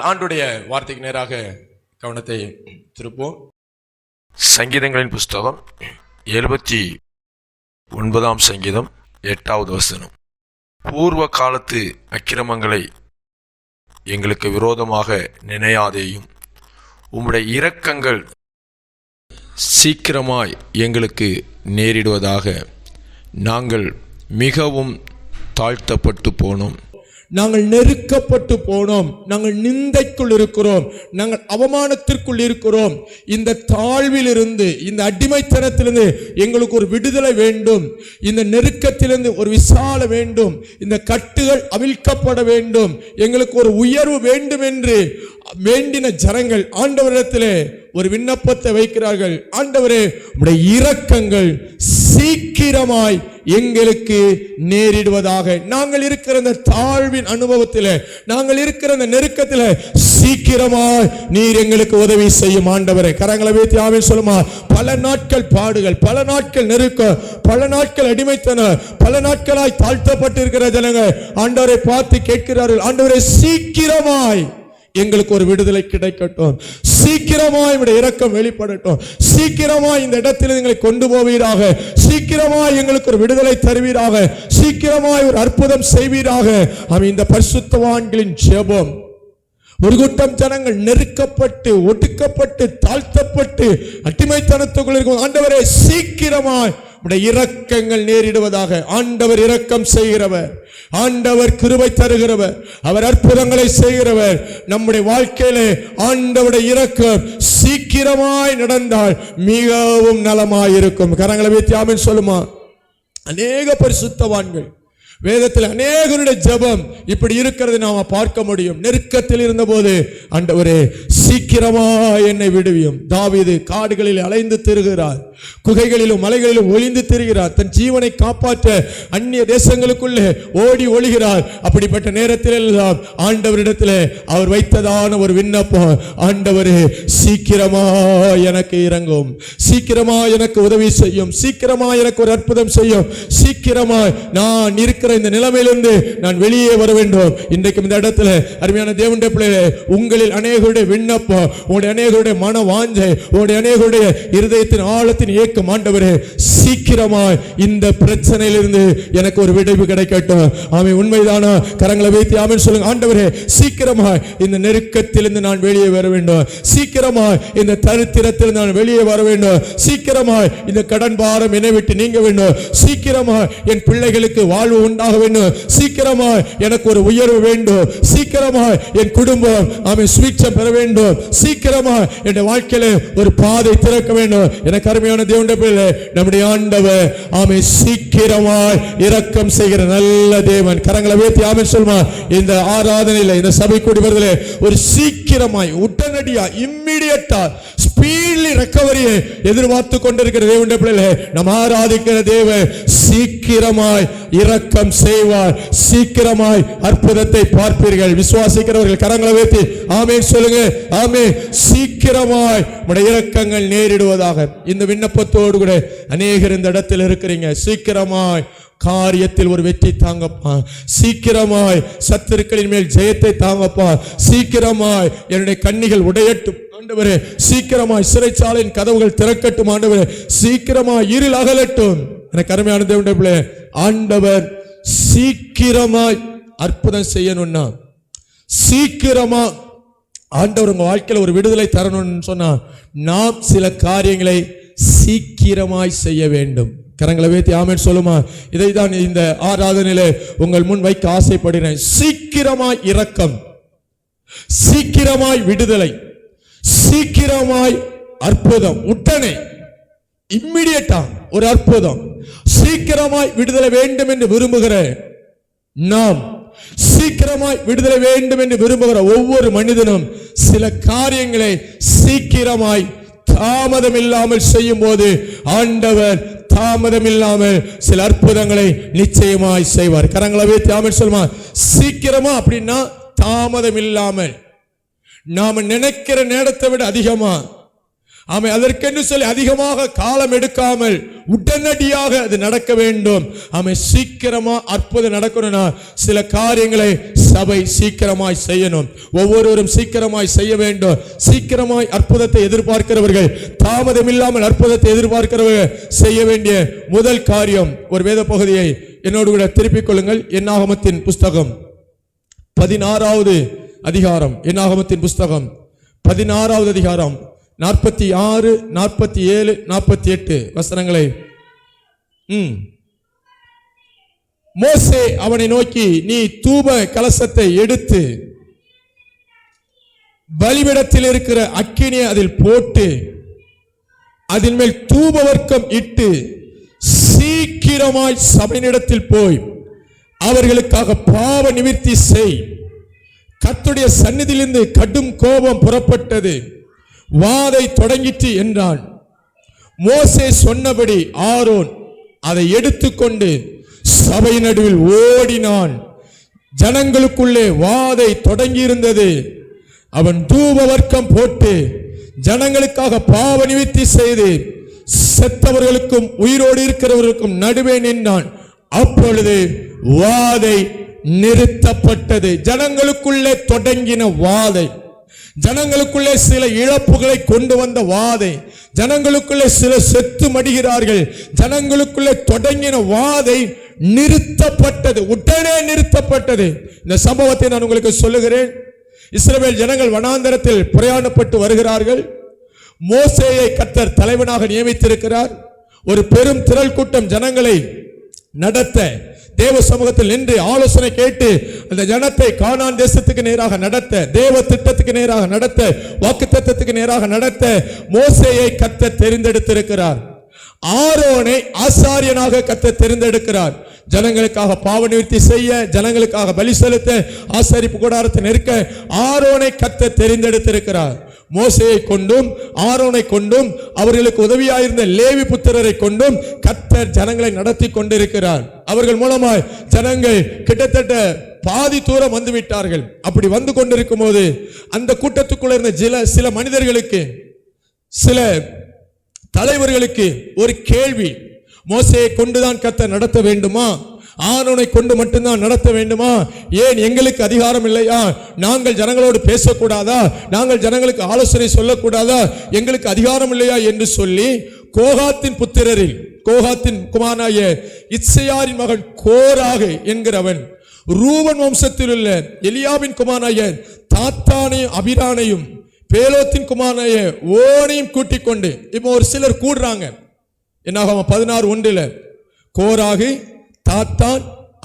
ஆண்டுடைய வார்த்தைக்கு நேராக கவனத்தை திருப்போம். சங்கீதங்களின் புஸ்தகம் 79 சங்கீதம் 8வது வசனம். பூர்வ காலத்து அக்கிரமங்களை எங்களுக்கு விரோதமாக நினையாதேயும், உம்முடைய இரக்கங்கள் சீக்கிரமாய் எங்களுக்கு நேரிடுவதாக. நாங்கள் மிகவும் தாழ்த்தப்பட்டு போனோம், நாங்கள் நெருக்கப்பட்டு போனோம், நாங்கள் நிந்தைக்குள் இருக்கிறோம், நாங்கள் அவமானத்திற்குள் இருக்கிறோம். இந்த தாழ்விலிருந்து, இந்த அடிமைத்தனத்திலிருந்து எங்களுக்கு ஒரு விடுதலை வேண்டும். இந்த நெருக்கத்திலிருந்து ஒரு விசால வேண்டும். இந்த கட்டுகள் அவிழ்க்கப்பட வேண்டும். எங்களுக்கு ஒரு உயர்வு வேண்டும் என்று வேண்டின ஜனங்கள் ஆண்டவரிடத்திலே ஒரு விண்ணப்பத்தை வைக்கிறார்கள். ஆண்டவரே, உம்முடைய இரக்கங்கள் சீக்கிரமாய் எங்களுக்கு நேரிடுவதாக. நாங்கள் இருக்கிற இந்த தாழ்வின் அனுபவத்தில், நாங்கள் இருக்கிற இந்த நெருக்கத்தில் சீக்கிரமாய் நீர் எங்களுக்கு உதவி செய்யும் ஆண்டவரே. கரங்களை வைத்து ஆமென் சொல்லுமா. பல நாட்கள் பாடுகள், பல நாட்கள் நெருக்கம், பல நாட்கள் அடிமைத்தனம், பல நாட்களாய் தாழ்த்தப்பட்டு இருக்கிற ஜனங்கள் ஆண்டவரை பார்த்து கேட்கிறார்கள், ஆண்டவரே சீக்கிரமாய் எங்களுக்கு ஒரு விடுதலை கிடைக்கட்டும், சீக்கிரமாய் உம்முடைய இரக்கம் வெளிப்படட்டும், சீக்கிரமாய் இந்த இடத்தில் எங்களை கொண்டு போவீராக, சீக்கிரமாய் எங்களுக்கு ஒரு விடுதலை தருவீராக, சீக்கிரமாய் ஒரு அற்புதம் செய்வீராக. இந்த பரிசுத்தவான்களின் ஜெபம். ஒரு கூட்டம் ஜனங்கள் நெருக்கப்பட்டு, ஒடுக்கப்பட்டு, தாழ்த்தப்பட்டு அடிமைத்தனத்துக்குள் இருக்கும். ஆண்டவரே சீக்கிரமாய் உம்முடைய இரக்கங்கள் நேரிடுவதாக. ஆண்டவர் இரக்கம் செய்கிறவர், ஆண்டவர் கிருபை தருகிறவர், அவர் அற்புதங்களை செய்கிறவர். நம்முடைய வாழ்க்கையிலே ஆண்டவருடைய இரக்கம் சீக்கிரமாய் நடந்தால் மிகவும் நலமாயிருக்கும். கரங்களை வைத்து ஆமென் சொல்லுமா. அநேக பரிசுத்தவான்கள் வேதத்தில் அநேகருடைய ஜெபம் இப்படி இருக்கிறது நாம பார்க்க முடியும். நெருக்கத்தில் இருந்த போது ஆண்டவரே சீக்கிரமாய் என்னை விடுவியும். தாவீது காடுகளில் அலைந்து திரிகிறார், குகைகளிலும் மலைகளிலும் ஒளிந்து திரிகிறார், தன் ஜீவனை காப்பாற்ற அந்நிய தேசங்களுக்குள்ளே ஓடி ஒளிகிறார். அப்படிப்பட்ட நேரத்தில் எல்லாம் ஆண்டவரிடத்தில் அவர் வைத்ததான ஒரு விண்ணப்பம், ஆண்டவரே சீக்கிரமாய் எனக்கு இறங்கும், சீக்கிரமாய் எனக்கு உதவி செய்யும், சீக்கிரமாய் எனக்கு ஒரு அற்புதம் செய்யும், சீக்கிரமாய் நான் இருக்கிற இந்த நிலைமையிலிருந்து நான் வெளியே வர வேண்டும். இன்றைக்கு இந்த இடத்துல அருமையான தேவனுடைய பிள்ளைகளே, உங்களில் அநேகருடைய விண்ணப்பம், உங்களுடைய அநேகருடைய மன வாஞ்சை, உங்களுடைய அநேகருடைய இருதயத்தின் ஆழத்தின் ஏக்கம், ஆண்டவரே சீக்கிரமாய் இந்த பிரச்சனையிலிருந்து எனக்கு ஒரு விடுதலை கிடைக்கட்டும். ஆமென். உண்மைதானா? கரங்களை வைத்து ஆமென் சொல்லுங்க. ஆண்டவரே சீக்கிரமாய் இந்த நெருக்கத்திலிருந்து நான் வெளியே வர வேண்டும், சீக்கிரமாய் இந்த தரித்திரத்தில் நான் வெளியே வர வேண்டும், சீக்கிரமாய் இந்த கடன் பாரம் என்னை விட்டு நீங்க வேண்டும், சீக்கிரமாய் என் பிள்ளைகளுக்கு வாழ்வு உண்டாக வேண்டும், சீக்கிரமாய் எனக்கு ஒரு உயர்வு வேண்டும், சீக்கிரமாய் என் குடும்பம் ஆமென் சுவிட்சம் பெற வேண்டும், சீக்கிரமாய் என் வாழ்க்கையில ஒரு பாதை திறக்க வேண்டும். எனக்கு அருமையான தேவனுடைய பிள்ளைகளே, நம்முடைய ஆண்டவர் ஆமென் சீக்கிரமாய் இரக்கம் செய்கிற நல்ல தேவன். கரங்களை வைத்து ஆமென் சொல்லுமா. இந்த ஆராதனையில, இந்த சபை கூடி வருதலே ஒரு சீக்கிரமாய், உடனடியா, இம்மிடியட்டா, ஸ்பீட்லி ரெக்கவரியை எதிர்பார்த்து கொண்டிருக்கிற தேவனுடைய பிள்ளைகளே, நாம் ஆராதிக்கிற தேவன் சீக்கிரமாய் இரக்கம் செய்வார், சீக்கிரமாய் அற்புதத்தை பார்ப்பீர்கள். விசுவாசிக்கிறவர்கள் கரங்களை வைத்து ஆமென் சொல்லுங்க. ஆமென். சீக்கிரமாய் உம்முடைய இரக்கங்கள் நேரிடுவதாக. இந்த விண்ணப்பத்தோடு கூட அநேகர் இந்த இடத்தில் இருக்கிறீங்க. சீக்கிரமாய் காரியத்தில் ஒரு வெற்றி தாங்கப்பா, சீக்கிரமாய் சத்துருக்களின் மேல் ஜெயத்தை தாங்கப்பா, சீக்கிரமாய் என்னுடைய கண்ணிகள் உடையட்டும் ஆண்டவரே, சீக்கிரமாய் சிறைச்சாலையின் கதவுகள் திறக்கட்டும் ஆண்டவரே, சீக்கிரமாய் இருள் அகலட்டும். எனக்கு அருமையான தேவனுடைய பிள்ளையே, ஆண்டவர் சீக்கிரமாய் அற்புதம் செய்யணும்னா, சீக்கிரமா ஆண்டவர் உங்க வாழ்க்கையில் ஒரு விடுதலை தரணும்னு சொன்னா, நாம் சில காரியங்களை சீக்கிரமாய் செய்ய வேண்டும். கரங்களை வைத்து ஆமென் சொல்லுமா. இதை தான் இந்த ஆராதனையிலே உங்கள் முன் வைக்க ஆசைப்படுகிறேன். சீக்கிரமாய் இரக்கம், சீக்கிரமாய் விடுதலை, சீக்கிரமாய் அற்புதம், உடனே இம்மிடியட்டா ஒரு அற்புதம், சீக்கிரமாய் விடுதலை வேண்டும் என்று விரும்புகிற நாம், சீக்கிரமாய் விடுதலை வேண்டும் என்று விரும்புகிற ஒவ்வொரு மனிதனும் சில காரியங்களை சீக்கிரமாய் தாமதம் இல்லாமல் செய்யும் போது ஆண்டவர் தாமதம் இல்லாமல் சில அற்புதங்களை நிச்சயமாய் செய்வார். கரங்களை வைத்து ஆமென் சொல்லுமா. சீக்கிரமா அப்படின்னா தாமதம் இல்லாமல், நாம நினைக்கிற நேரத்தை விட அதிகமா, ஆமை அதற்கென்று சொல்லி அதிகமாக காலம் எடுக்காமல் உடனடியாக அது நடக்க வேண்டும். ஆமை சீக்கிரமா அற்புதம் நடக்கணும்னா சில காரியங்களை சபை சீக்கிரமாய் செய்யணும். ஒவ்வொருவரும் சீக்கிரமாய் செய்ய வேண்டும். சீக்கிரமாய் அற்புதத்தை எதிர்பார்க்கிறவர்கள், தாமதம் இல்லாமல் அற்புதத்தை எதிர்பார்க்கிறவர்கள் செய்ய வேண்டிய முதல் காரியம், ஒரு வேத பகுதியை என்னோடு கூட திருப்பிக் கொள்ளுங்கள். என்னாகமத்தின் புஸ்தகம் 16வது அதிகாரம். என்னாகமத்தின் புஸ்தகம் 16வது அதிகாரம் 46, 47, 48 வசனங்களை. மோசே அவனை நோக்கி, நீ தூப கலசத்தை எடுத்து பலிபீடத்தில் இருக்கிற அக்கினியை அதில் போட்டு அதன் மேல் தூப வர்க்கம் இட்டு சீக்கிரமாய் சபையினிடத்தில் போய் அவர்களுக்காக பாவ நிவிர்த்தி செய். கர்த்தருடைய சந்நிதியிலிருந்து கடும் கோபம் புறப்பட்டது, வாதை தொடங்கிற்று என்றான். மோசே சொன்னபடி ஆரோன் அதை எடுத்துக்கொண்டு சபை நடுவில் ஓடினான். ஜனங்களுக்குள்ளே வாதை தொடங்கி இருந்தது. அவன் தூப வர்க்கம் போட்டு ஜனங்களுக்காக பாவ நிவிர்த்தி செய்து செத்தவர்களுக்கும் உயிரோடு இருக்கிறவர்களுக்கும் நடுவே நின்றான். அப்பொழுது வாதை நிறுத்தப்பட்டது. ஜனங்களுக்குள்ளே தொடங்கின வாதை, ஜனங்களுக்குள்ளே சில இழப்புகளை கொண்டு வந்த வாதை, ஜனங்களுக்குள்ளே சில செத்து மடிகிறார்கள், ஜனங்களுக்குள்ளே தொடங்கின வாதை நிறுத்தப்பட்டது, உடனே நிறுத்தப்பட்டது. இந்த சம்பவத்தை நான் உங்களுக்கு சொல்லுகிறேன். இஸ்ரவேல் ஜனங்கள் வனாந்தரத்தில் பிரயாணப்பட்டு வருகிறார்கள். மோசேயை கர்த்தர் தலைவனாக நியமித்திருக்கிறார். ஒரு பெரும் திரள் கூட்டம் ஜனங்களை நடத்த தேவ சமூகத்தில் நின்று ஆலோசனை கேட்டு அந்த ஜனத்தை கானான் தேசத்துக்கு நேராக நடத்த, தேவ திட்டத்துக்கு நேராக நடத்த, வாக்குத்தத்தத்துக்கு நேராக நடத்த மோசேயை கர்த்தர் தெரிந்தெடுத்திருக்கிறார். ஆரோனை ஆசாரியனாக கர்த்தர் தெரிந்தெடுக்கிறார். ஜனங்களுக்காக பாவ நிவர்த்தி செய்ய, ஜனங்களுக்காக பலி செலுத்த, ஆசாரிப்பு கூடாரத்தை நிற்க ஆரோனை கர்த்தர் தெரிந்தெடுத்திருக்கிறார். மோசேயை கொண்டும் ஆரோனை கொண்டும் அவர்களுக்கு உதவியாயிருந்த லேவி புத்திரரை கொண்டும் கர்த்தர் ஜனங்களை நடத்தி கொண்டிருக்கிறார். அவர்கள் மூலமாய் ஜனங்கள் கிட்டத்தட்ட பாதி தூரம் வந்து விட்டார்கள். அப்படி வந்து கொண்டிருக்கும் போது அந்த கூட்டத்துக்குள்ள இருந்த சில மனிதர்களுக்கு, சில தலைவர்களுக்கு ஒரு கேள்வி, மோசேயை கொண்டுதான் கர்த்தர் நடத்த வேண்டுமா, ஆரோனை கொண்டு மட்டும்தான் நடத்த வேண்டுமா, ஏன் எங்களுக்கு அதிகாரம் இல்லையா, நாங்கள் ஜனங்களோடு பேசக்கூடாதா, நாங்கள் ஜனங்களுக்கு ஆலோசனை சொல்லக்கூடாதா, எங்களுக்கு அதிகாரம் இல்லையா என்று சொல்லி கோகாத்தின் புத்திரரில், கோகாத்தின் குமாரனாகிய இத்சையாரின் மகன் கோராகு என்கிறவன், ரூபன் வம்சத்தில் உள்ள எலியாவின் குமாரனாகிய தாத்தானையும் அபிரானையும், பேலோத்தின் குமாரனாகிய ஓனையும் கூட்டிக் கொண்டு இப்போ ஒரு சிலர் கூடுறாங்க. என்னாகும் 16:1 கோராகு, தாத்தான்,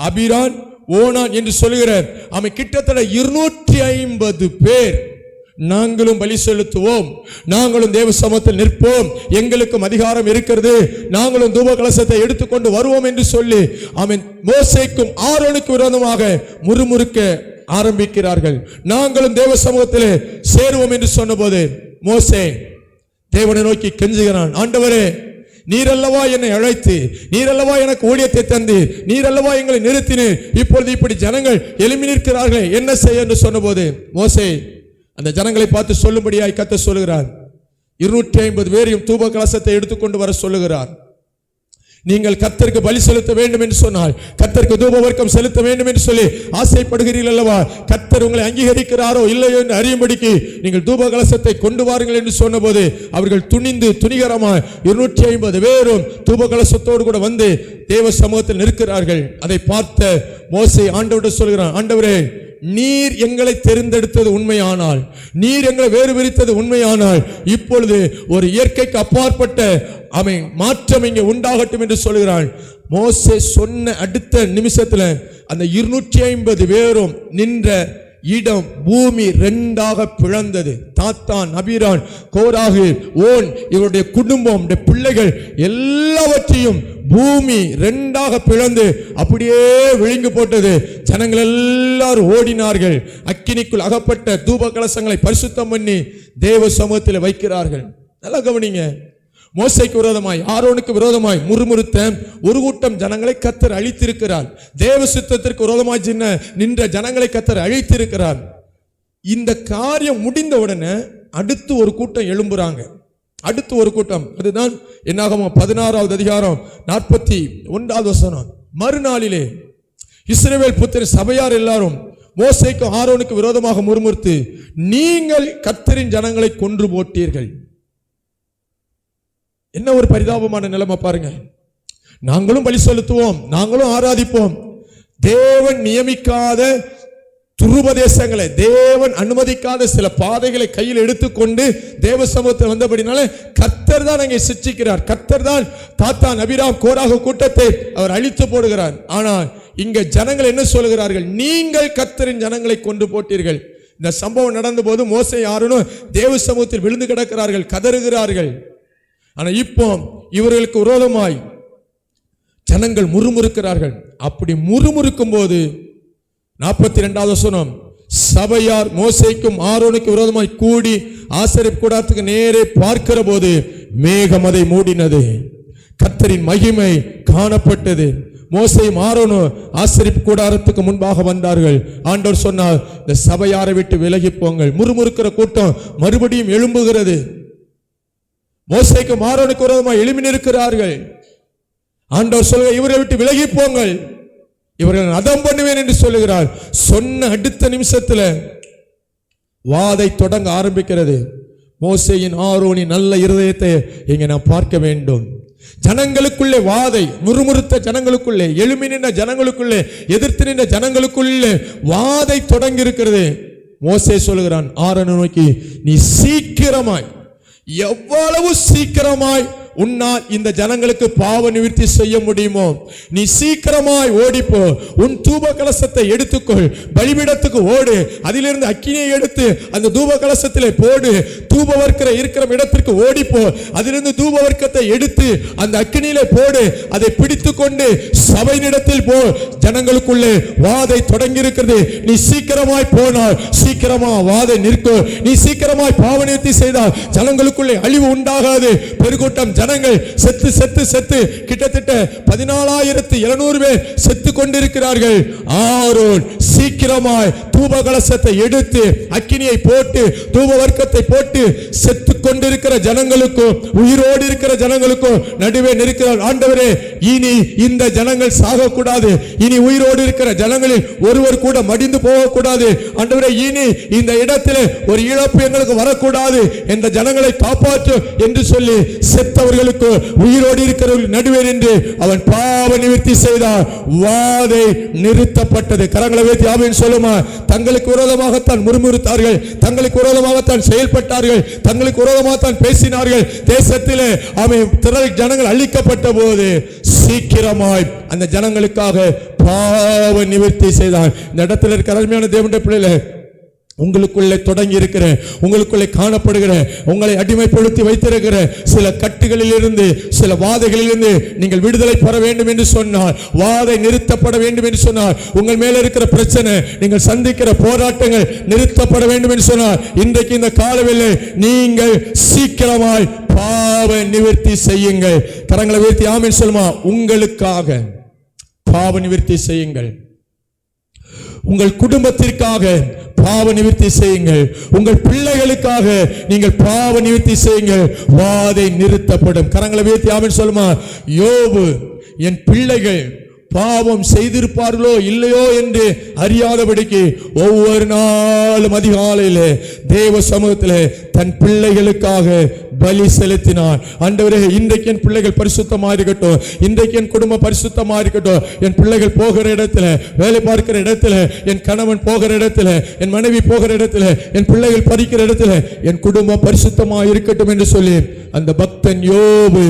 அபிரான், ஓனான் என்று சொல்லுகிற அவன் கிட்டத்தட்ட 250 பேர் நாங்களும் பலி செலுத்துவோம், நாங்களும் தேவ சமூகத்தில் நிற்போம், எங்களுக்கும் அதிகாரம் இருக்கிறது, நாங்களும் தூப கலசத்தை எடுத்துக்கொண்டு வருவோம் என்று சொல்லி அவன் மோசேக்கும் ஆரோனுக்கு விரோதமாக முறுமுறுக்க ஆரம்பிக்கிறார்கள். நாங்களும் தேவ சமூகத்தில் சேருவோம் என்று சொன்னபோது மோசே தேவனை நோக்கி கெஞ்சுகிறான். ஆண்டவரே, நீரல்லவா என்னை அழைத்து, நீரல்லவா எனக்கு ஊழியத்தை தந்து, நீரல்லவா எங்களை நிறுத்தினீர், இப்பொழுது இப்படி ஜனங்கள் எழும்பி நிற்கிறார்கள், என்ன செய்ய என்று சொன்னபோது மோசே அந்த ஜனங்களை பார்த்து சொல்லும்படியாய் கர்த்தர் சொல்லுகிறார். 250 பேரையும் தூப கலசத்தை எடுத்துக்கொண்டு வர சொல்லுகிறார். நீங்கள் கர்த்தருக்கு பலி செலுத்த வேண்டும் என்று சொன்னால், கர்த்தருக்கு தூப வர்க்கம் செலுத்த வேண்டும் என்று சொல்லி ஆசைப்படுகிறீர்கள் அல்லவா, கர்த்தர் உங்களை அங்கீகரிக்கிறாரோ இல்லையோ என்று அறியும்படிக்கு நீங்கள் தூப கலசத்தை கொண்டு வாருங்கள் என்று சொன்னபோது அவர்கள் துணிகரமாய் 250 பேரும் தூப கலசத்தோடு கூட வந்து தேவ சமூகத்தில் நிற்கிறார்கள். அதை பார்த்த மோசே ஆண்டவரிடம் சொல்கிறான், ஆண்டவரே, நீர் எங்களை தெரிந்தெடுத்தது உண்மையானால், நீர் எங்களை வேறு பிரித்தது உண்மையானால், இப்பொழுது ஒரு இயற்கைக்கு அப்பாற்பட்ட மாற்றம் இங்கே உண்டாகட்டும் என்று சொல்கிறான். மோசே சொன்ன அடுத்த நிமிஷத்துல அந்த 250 பேரும் நின்ற இடம் பூமி 2ஆக பிளந்தது. தாத்தான், அபிரான், கோராகு, ஓன் இவருடைய குடும்பம், பிள்ளைகள் எல்லாவற்றையும் பூமி 2ஆக பிளந்து அப்படியே விழுங்கி போட்டது. ஜனங்கள் எல்லாரும் ஓடினார்கள். அக்கினிக்குள் அகப்பட்ட தூப கலசங்களை பரிசுத்தம் பண்ணி தேவ சமூகத்தில் வைக்கிறார்கள். நல்லா கவனிங்க. மோசேக்கு விரோதமாய், ஆரோனுக்கு விரோதமாய் முறுமுறுத்த ஒரு கூட்டம் ஜனங்களை கர்த்தர் அழித்திருக்கிறார். தேவ சித்தத்திற்கு விரோதமாய் நின்ற ஜனங்களை கர்த்தர் அழித்திருக்கிறார். இந்த காரியம் முடிந்த உடனே அடுத்து ஒரு கூட்டம் எழும்புறாங்க. அடுத்து ஒரு கூட்டம், அதுதான் என்னாகமம் 16வது அதிகாரம் 41வது வசனம். மறுநாளிலே இஸ்ரவேல் புத்திரர் சபையார் எல்லாரும் மோசேக்கும் ஆரோனுக்கு விரோதமாக முறுமுறுத்து, நீங்கள் கர்த்தரின் ஜனங்களை கொன்று போட்டீர்கள். என்ன ஒரு பரிதாபமான நிலைமை பாருங்க. நாங்களும் பலி செலுத்துவோம், நாங்களும் ஆராதிப்போம். தேவன் நியமிக்காத துருபதேசங்களை, தேவன் அனுமதிக்காத சில பாதைகளை கையில் எடுத்துக்கொண்டு தேவ சமூகத்தில் வந்தபடினால கர்த்தர் தான் அங்கே சிட்சிக்கிறார். கர்த்தர் தான் தாத்தான், அபிராம், கோராக கூட்டத்தை அவர் அழித்து போடுகிறார். ஆனால் இங்க ஜனங்கள் என்ன சொல்கிறார்கள்? நீங்கள் கர்த்தரின் ஜனங்களை கொண்டு போட்டீர்கள். இந்த சம்பவம் நடந்த போது மோசே ஆரோனும் தேவ சமூகத்தில் விழுந்து கிடக்கிறார்கள், கதறுகிறார்கள். ஆனா இப்போ இவர்களுக்கு விரோதமாய் ஜனங்கள் முறுமுறுக்கிறார்கள். அப்படி முறுமுறுக்கும் போது 42வது வசனம், சபையார் மோசேக்கும் ஆரோனுக்கு விரோதமாய் கூடி ஆசரிப்பு கூடாரத்துக்கு நேரே பார்க்கிற போது மேகம் அதை மூடினது, கர்த்தரின் மகிமை காணப்பட்டது. மோசேயும் ஆரோனும் ஆசரிப்பு கூடாரத்துக்கு முன்பாக வந்தார்கள். ஆண்டவர் சொன்னார், இந்த சபையாரை விட்டு விலகி போங்கள். முறுமுறுக்கிற கூட்டம் மறுபடியும் எழும்புகிறது. மோசேக்கும் ஆரோனுக்கு விரோதமாய் எழும்பி நிற்கிறார்கள். ஆண்டவர் சொல்ல, இவரை விட்டு விலகி போங்கள், இவர்கள் அதம் பண்ணுவேன் என்று சொல்லுகிறார். சொன்ன அடுத்த நிமிஷத்தில் வாதை தொடங்க ஆரம்பிக்கிறது. மோசேயின் ஆரோனின் நல்ல இருதயத்தை இங்கே நாம் பார்க்க வேண்டும். ஜனங்களுக்குள்ளே வாதை, முறுமுறுத்த ஜனங்களுக்குள்ளே, எழுமி நின்ற ஜனங்களுக்குள்ளே, எதிர்த்து நின்ற ஜனங்களுக்குள்ளே வாதை தொடங்கி இருக்கிறது. மோசே சொல்லுகிறான் ஆரோனை நோக்கி, நீ சீக்கிரமாய், எவ்வளவு சீக்கிரமாய் உன்னால் இந்த ஜனங்களுக்கு பாவ நிவர்த்தி செய்ய முடியுமோ நீ சீக்கிரமாய் ஓடிப்போ. உன் தூப கலசத்தை எடுத்துக்கொள், பலிபீடத்துக்கு ஓடு, அதிலிருந்து அக்கினியை எடுத்து அந்த தூப கலசத்திலே போடு. தூப வர்க்கரை இருக்கிற இடத்திற்கு ஓடிப்போ, அதிலிருந்து தூப வர்க்கத்தை எடுத்து அந்த அக்கினியிலே போடு. அதை பிடித்து கொண்டு சபையினிடத்தில் போ. ஜனங்களுக்குள்ளே வாதை தொடங்கி இருக்கிறது. நீ சீக்கிரமாய் போனால் சீக்கிரமா வாதை நிற்கும். நீ சீக்கிரமாய் பாவ நிவர்த்தி செய்தால் ஜனங்களுக்குள்ளே அழிவு உண்டாகாது. பெருக்கூட்டம் ஜனங்கள் செத்து செத்து செத்து கிட்டத்தட்ட 14,700 பேர் செத்து கொண்டிருக்கிறார்கள். ஆரோன் சீக்கிரமாய் தூப கலசத்தை எடுத்து அக்கினியை போட்டு தூப வர்க்கத்தை போட்டு செத்து கொண்டிருக்கிற ஜனங்களுக்கும் உயிரோடு இருக்கிற ஜனங்களுக்கும் நடுவே நிற்கிறார். ஆண்டவரே, இனி இந்த ஜனங்கள் சாகக்கூடாது, இனி உயிரோடு இருக்கிற ஜனங்களில் ஒருவர் கூட மடிந்து போகக்கூடாது. ஆண்டவரே, இனி இந்த இடத்திலே ஒரு இழப்பு எங்களுக்கு வரக்கூடாது, இந்த ஜனங்களை காப்பாற்று என்று சொல்லி செத்தவர்களுக்கு உயிரோடு இருக்கிறவர்கள் நடுவே நின்று அவன் பாவ நிவர்த்தி செய்தார். வாதை நிறுத்தப்பட்டது. கரங்களை வைத்து ஆமென் சொல்லுமா. தங்களுக்கு விரோதமாகத்தான் முறுமுறுத்தார்கள், தங்களுக்கு விரோதமாகத்தான் செயல்பட்டார்கள், தங்களுக்கு விரோதமாகத்தான் பேசினார்கள். தேசத்திலே அவன் திரள் ஜனங்கள் அழிக்கப்பட்ட போது சீக்கிரமாய் அந்த ஜனங்களுக்காக பாவ நிவர்த்தி செய்தார். இந்த இடத்துல இருக்கிற அருமையான தேவனுடைய பிள்ளைகளே, உங்களுக்குள்ளே தொடங்கி இருக்கிற, உங்களுக்குள்ளே காணப்படுகிற, உங்களை அடிமைப்படுத்தி வைத்திருக்கிற சில கட்டுகளில் இருந்து, சில வாதைகளிலிருந்து நீங்கள் விடுதலை பெற வேண்டும் என்று சொன்னார், வாதை நிறுத்தப்பட வேண்டும் என்று சொன்னார், உங்கள் மேல இருக்கிற பிரச்சனை, நீங்கள் சந்திக்கிற போராட்டங்கள் நிறுத்தப்பட வேண்டும் என்று சொன்னார். இன்றைக்கு இந்த காலவேளை நீங்கள் சீக்கிரமாய் பாவ நிவர்த்தி செய்யுங்கள். கரங்களை உயர்த்தி ஆமென் சொல்லுமா. உங்களுக்காக பாவ நிவர்த்தி செய்யுங்கள், உங்கள் குடும்பத்திற்காக பாவ நிவர்த்தி செய்யுங்கள், உங்கள் பிள்ளைகளுக்காக நீங்கள் பாவ நிவர்த்தி செய்யுங்கள். வாதை நிறுத்தப்படும். கரங்களை உயர்த்தி ஆமென் சொல்லுமா. யோபு, என் பிள்ளைகள் பாவம் செய்திருப்பார்களோ இல்லையோ என்று அறியாதபடிக்கு ஒவ்வொரு நாளும் அதிகாலையிலே தேவ சமூகத்திலே தன் பிள்ளைகளுக்காக பலி செலுத்தினார். ஆண்டவரே, இன்றைக்கு என் பிள்ளைகள் பரிசுத்தமா இருக்கட்டும், இன்றைக்கு என் குடும்பம் பரிசுத்தமா இருக்கட்டும், என் பிள்ளைகள் போகிற இடத்துல, வேலை பார்க்கிற இடத்துல, என் கணவன் போகிற இடத்துல, என் மனைவி போகிற இடத்துல, என் பிள்ளைகள் படிக்கிற இடத்துல என் குடும்பம் பரிசுத்தமா இருக்கட்டும் என்று சொல்லி அந்த பக்தன் யோபு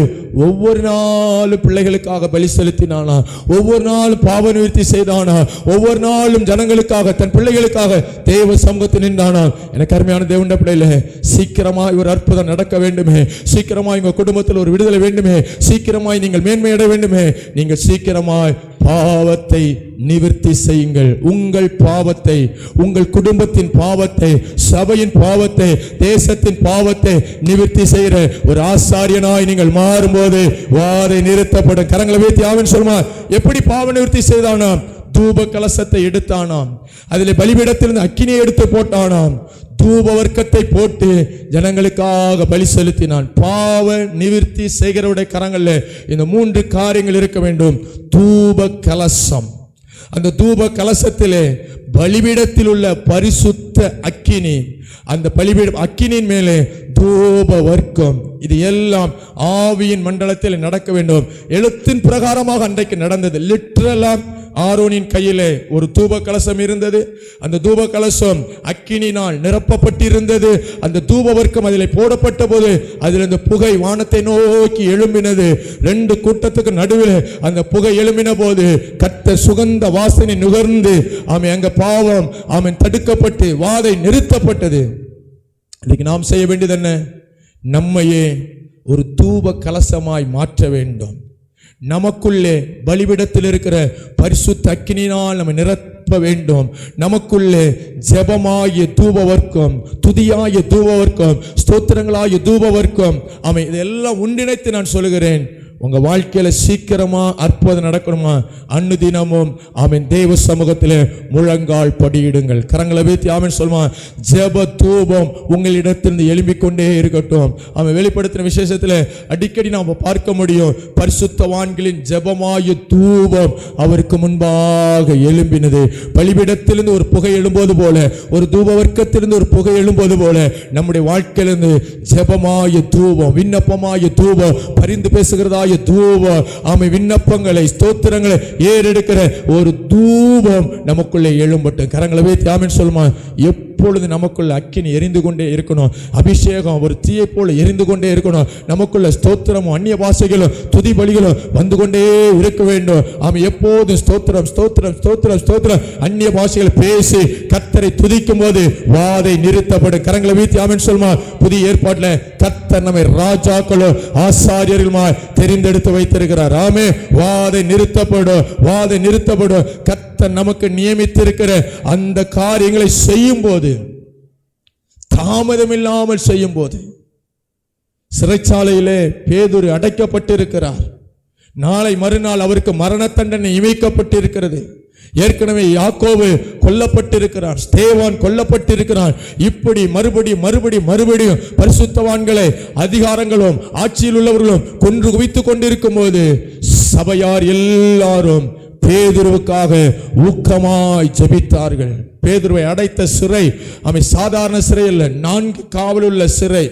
ஒவ்வொரு நாளும் பிள்ளைகளுக்காக பலி செலுத்தினானா, ஒவ்வொரு நாளும் பாவ நிவர்த்தி செய்தானா, ஒவ்வொரு நாளும் ஜனங்களுக்காக தன் பிள்ளைகளுக்காக தேவ சமூகத்தில் நின்றானா. எனக்கு அருமையான தேவனுடைய பிள்ளைகளே, சீக்கிரமாய் ஒரு அற்புதம் நடக்க வேண்டுமே, சீக்கிரமாய் உங்க குடும்பத்தில் ஒரு விடுதலை வேண்டுமே, சீக்கிரமாய் நீங்கள் மேன்மையடைய வேண்டுமே, நீங்கள் சீக்கிரமாய் பாவத்தை நிவர்த்தி செய்யுங்கள். உங்கள் பாவத்தை, உங்கள் குடும்பத்தின் பாவத்தை, சபையின் பாவத்தை, தேசத்தின் பாவத்தை நிவர்த்தி செய்கிற ஒரு ஆசாரியனாய் நீங்கள் மாறும்போது வாதை நிறுத்தப்படும். கரங்களை வைத்து ஆமென் சொல்லுமா. எப்படி பாவ நிவர்த்தி செய்தானாம்? தூப கலசத்தை எடுத்தானாம், அதில் பலிபீடத்திலிருந்து அக்கினியை எடுத்து போட்டானாம், தூப வர்க்கத்தை போட்டு ஜனங்களுக்காக பலி செலுத்தினான். பாவ நிவிர்த்தி செய்கிறவருடைய கரங்கள்ல இந்த 3 காரியங்கள் இருக்க வேண்டும். தூப கலசம், அந்த தூப கலசத்திலே பலிபீடத்தில் உள்ள பரிசுத்த அக்கினி, அந்த பலிபீட அக்கினியின் மேலே தூப வர்க்கம், இது எல்லாம் ஆவியின் மண்டலத்தில் நடக்க வேண்டும். எழுத்தின் பிரகாரமாக அன்றைக்கு நடந்தது. லிட்டரலா ஆரோனின் கையிலே ஒரு தூப கலசம் இருந்தது. அந்த தூப கலசம் அக்கினினால் நிரப்பப்பட்டிருந்தது. அந்த தூப வர்க்கம் அதிலே போடப்பட்ட போது அதில் அந்த புகை வானத்தை நோக்கி எழும்பினது. 2 கூட்டத்துக்கு நடுவில் அந்த புகை எழும்பின போது கர்த்தர் சுகந்த வாசனை நுகர்ந்து அங்க பாவம் தடுக்கப்பட்டு வாதை நிறுத்தப்பட்டது. இன்னைக்கு நாம் செய்ய வேண்டியது என்ன? நம்மையே ஒரு தூப கலசமாய் மாற்ற வேண்டும். நமக்குள்ளே பலிபீடத்தில் இருக்கிற பரிசுத்த அக்கினியினால் நம்ம நிரப்ப வேண்டும். நமக்குள்ளே ஜெபமாகிய தூப வர்க்கம், துதியாகிய தூப வர்க்கம், ஸ்தோத்திரங்களாகிய தூப வர்க்கம், இதெல்லாம் ஒன்றிணைத்து நான் சொல்லுகிறேன். உங்க வாழ்க்கையில சீக்கிரமா அற்புதம் நடக்கணுமா? அன்னுதினமும் தேவ சமூகத்திலே முழங்கால் படியிடுங்கள். கரங்களை வைத்து ஆமென் சொல்லுமா. ஜெப தூபம் உங்களிடத்திலிருந்து எழும்பிக் கொண்டே இருக்கட்டும். வெளிப்படுத்தின விசேஷத்துல அடிக்கடி நாம் பார்க்க முடியும். பரிசுத்தவான்களின் ஜெபமாய தூபம் அவருக்கு முன்பாக எழும்பினது. பலிபீடத்திலிருந்து ஒரு புகை எழும்போது போல, ஒரு தூப வர்க்கத்திலிருந்து ஒரு புகை எழும்போது போல நம்முடைய வாழ்க்கையிலிருந்து ஜெபமாய தூபம், விண்ணப்பமாய தூபம், பரிந்து பேசுகிறதாய தூபம், விண்ணப்பங்களை ஸ்தோத்திரங்களை ஏறெடுக்கிற ஒரு தூபம் நமக்குள்ளே எழும்பட்டும். கரங்களை வைத்து ஆமென் சொல்லுமா. எப்பொழுது நமக்குள்ள அக்கினி எரிந்து கொண்டே இருக்கணும். அபிஷேகம் ஒரு தீயை போல எரிந்து கொண்டே இருக்கணும். நமக்குள்ள ஸ்தோத்திரமும் அந்நிய பாஷைகளும் துதி பலிகளும் வந்து கொண்டே இருக்க வேண்டும். எப்போதும் ஸ்தோத்திரம் ஸ்தோத்திரம் ஸ்தோத்திரம் ஸ்தோத்திரம் அந்நிய பாஷைகள் பேசி கர்த்தரை துதிக்கும் போது வாதை நிறுத்தப்படும். கரங்களை வைத்து ஆமென் சொல்லுமா. புதிய ஏற்பாட்டில் கர்த்தர் நம்மை ராஜாக்களும் ஆசாரியர்களுமாய் தெரிந்தெடுத்து வைத்திருக்கிறார். ஆமே, வாதை நிறுத்தப்படும், வாதை நிறுத்தப்படும். கர்த்தர் நமக்கு நியமித்திருக்கிற அந்த காரியங்களை செய்யும் போது, தாமதம் இல்லாமல் செய்யும் போது, சிறைச்சாலையிலே பேதுரு அடைக்கப்பட்டிருக்கிறார். நாளை மறுநாள் அவருக்கு மரண தண்டனை இமைக்கப்பட்டிருக்கிறது. ஏற்கனவே யாக்கோபு கொல்லப்பட்டிருக்கிறார், ஸ்தேவான் கொல்லப்பட்டிருக்கிறார். இப்படி மறுபடியும் பரிசுத்தவான்களை அதிகாரங்களும் ஆட்சியில் உள்ளவர்களும் கொன்று குவித்துக் கொண்டிருக்கும் போது சபையார் எல்லாரும் பேதுருவுக்காக ஊக்கமாய் ஜெபித்தார்கள். பேதுருவை அடைத்த சிறை சாதாரண சிறை அல்ல, 4 காவலுள்ள சிறை.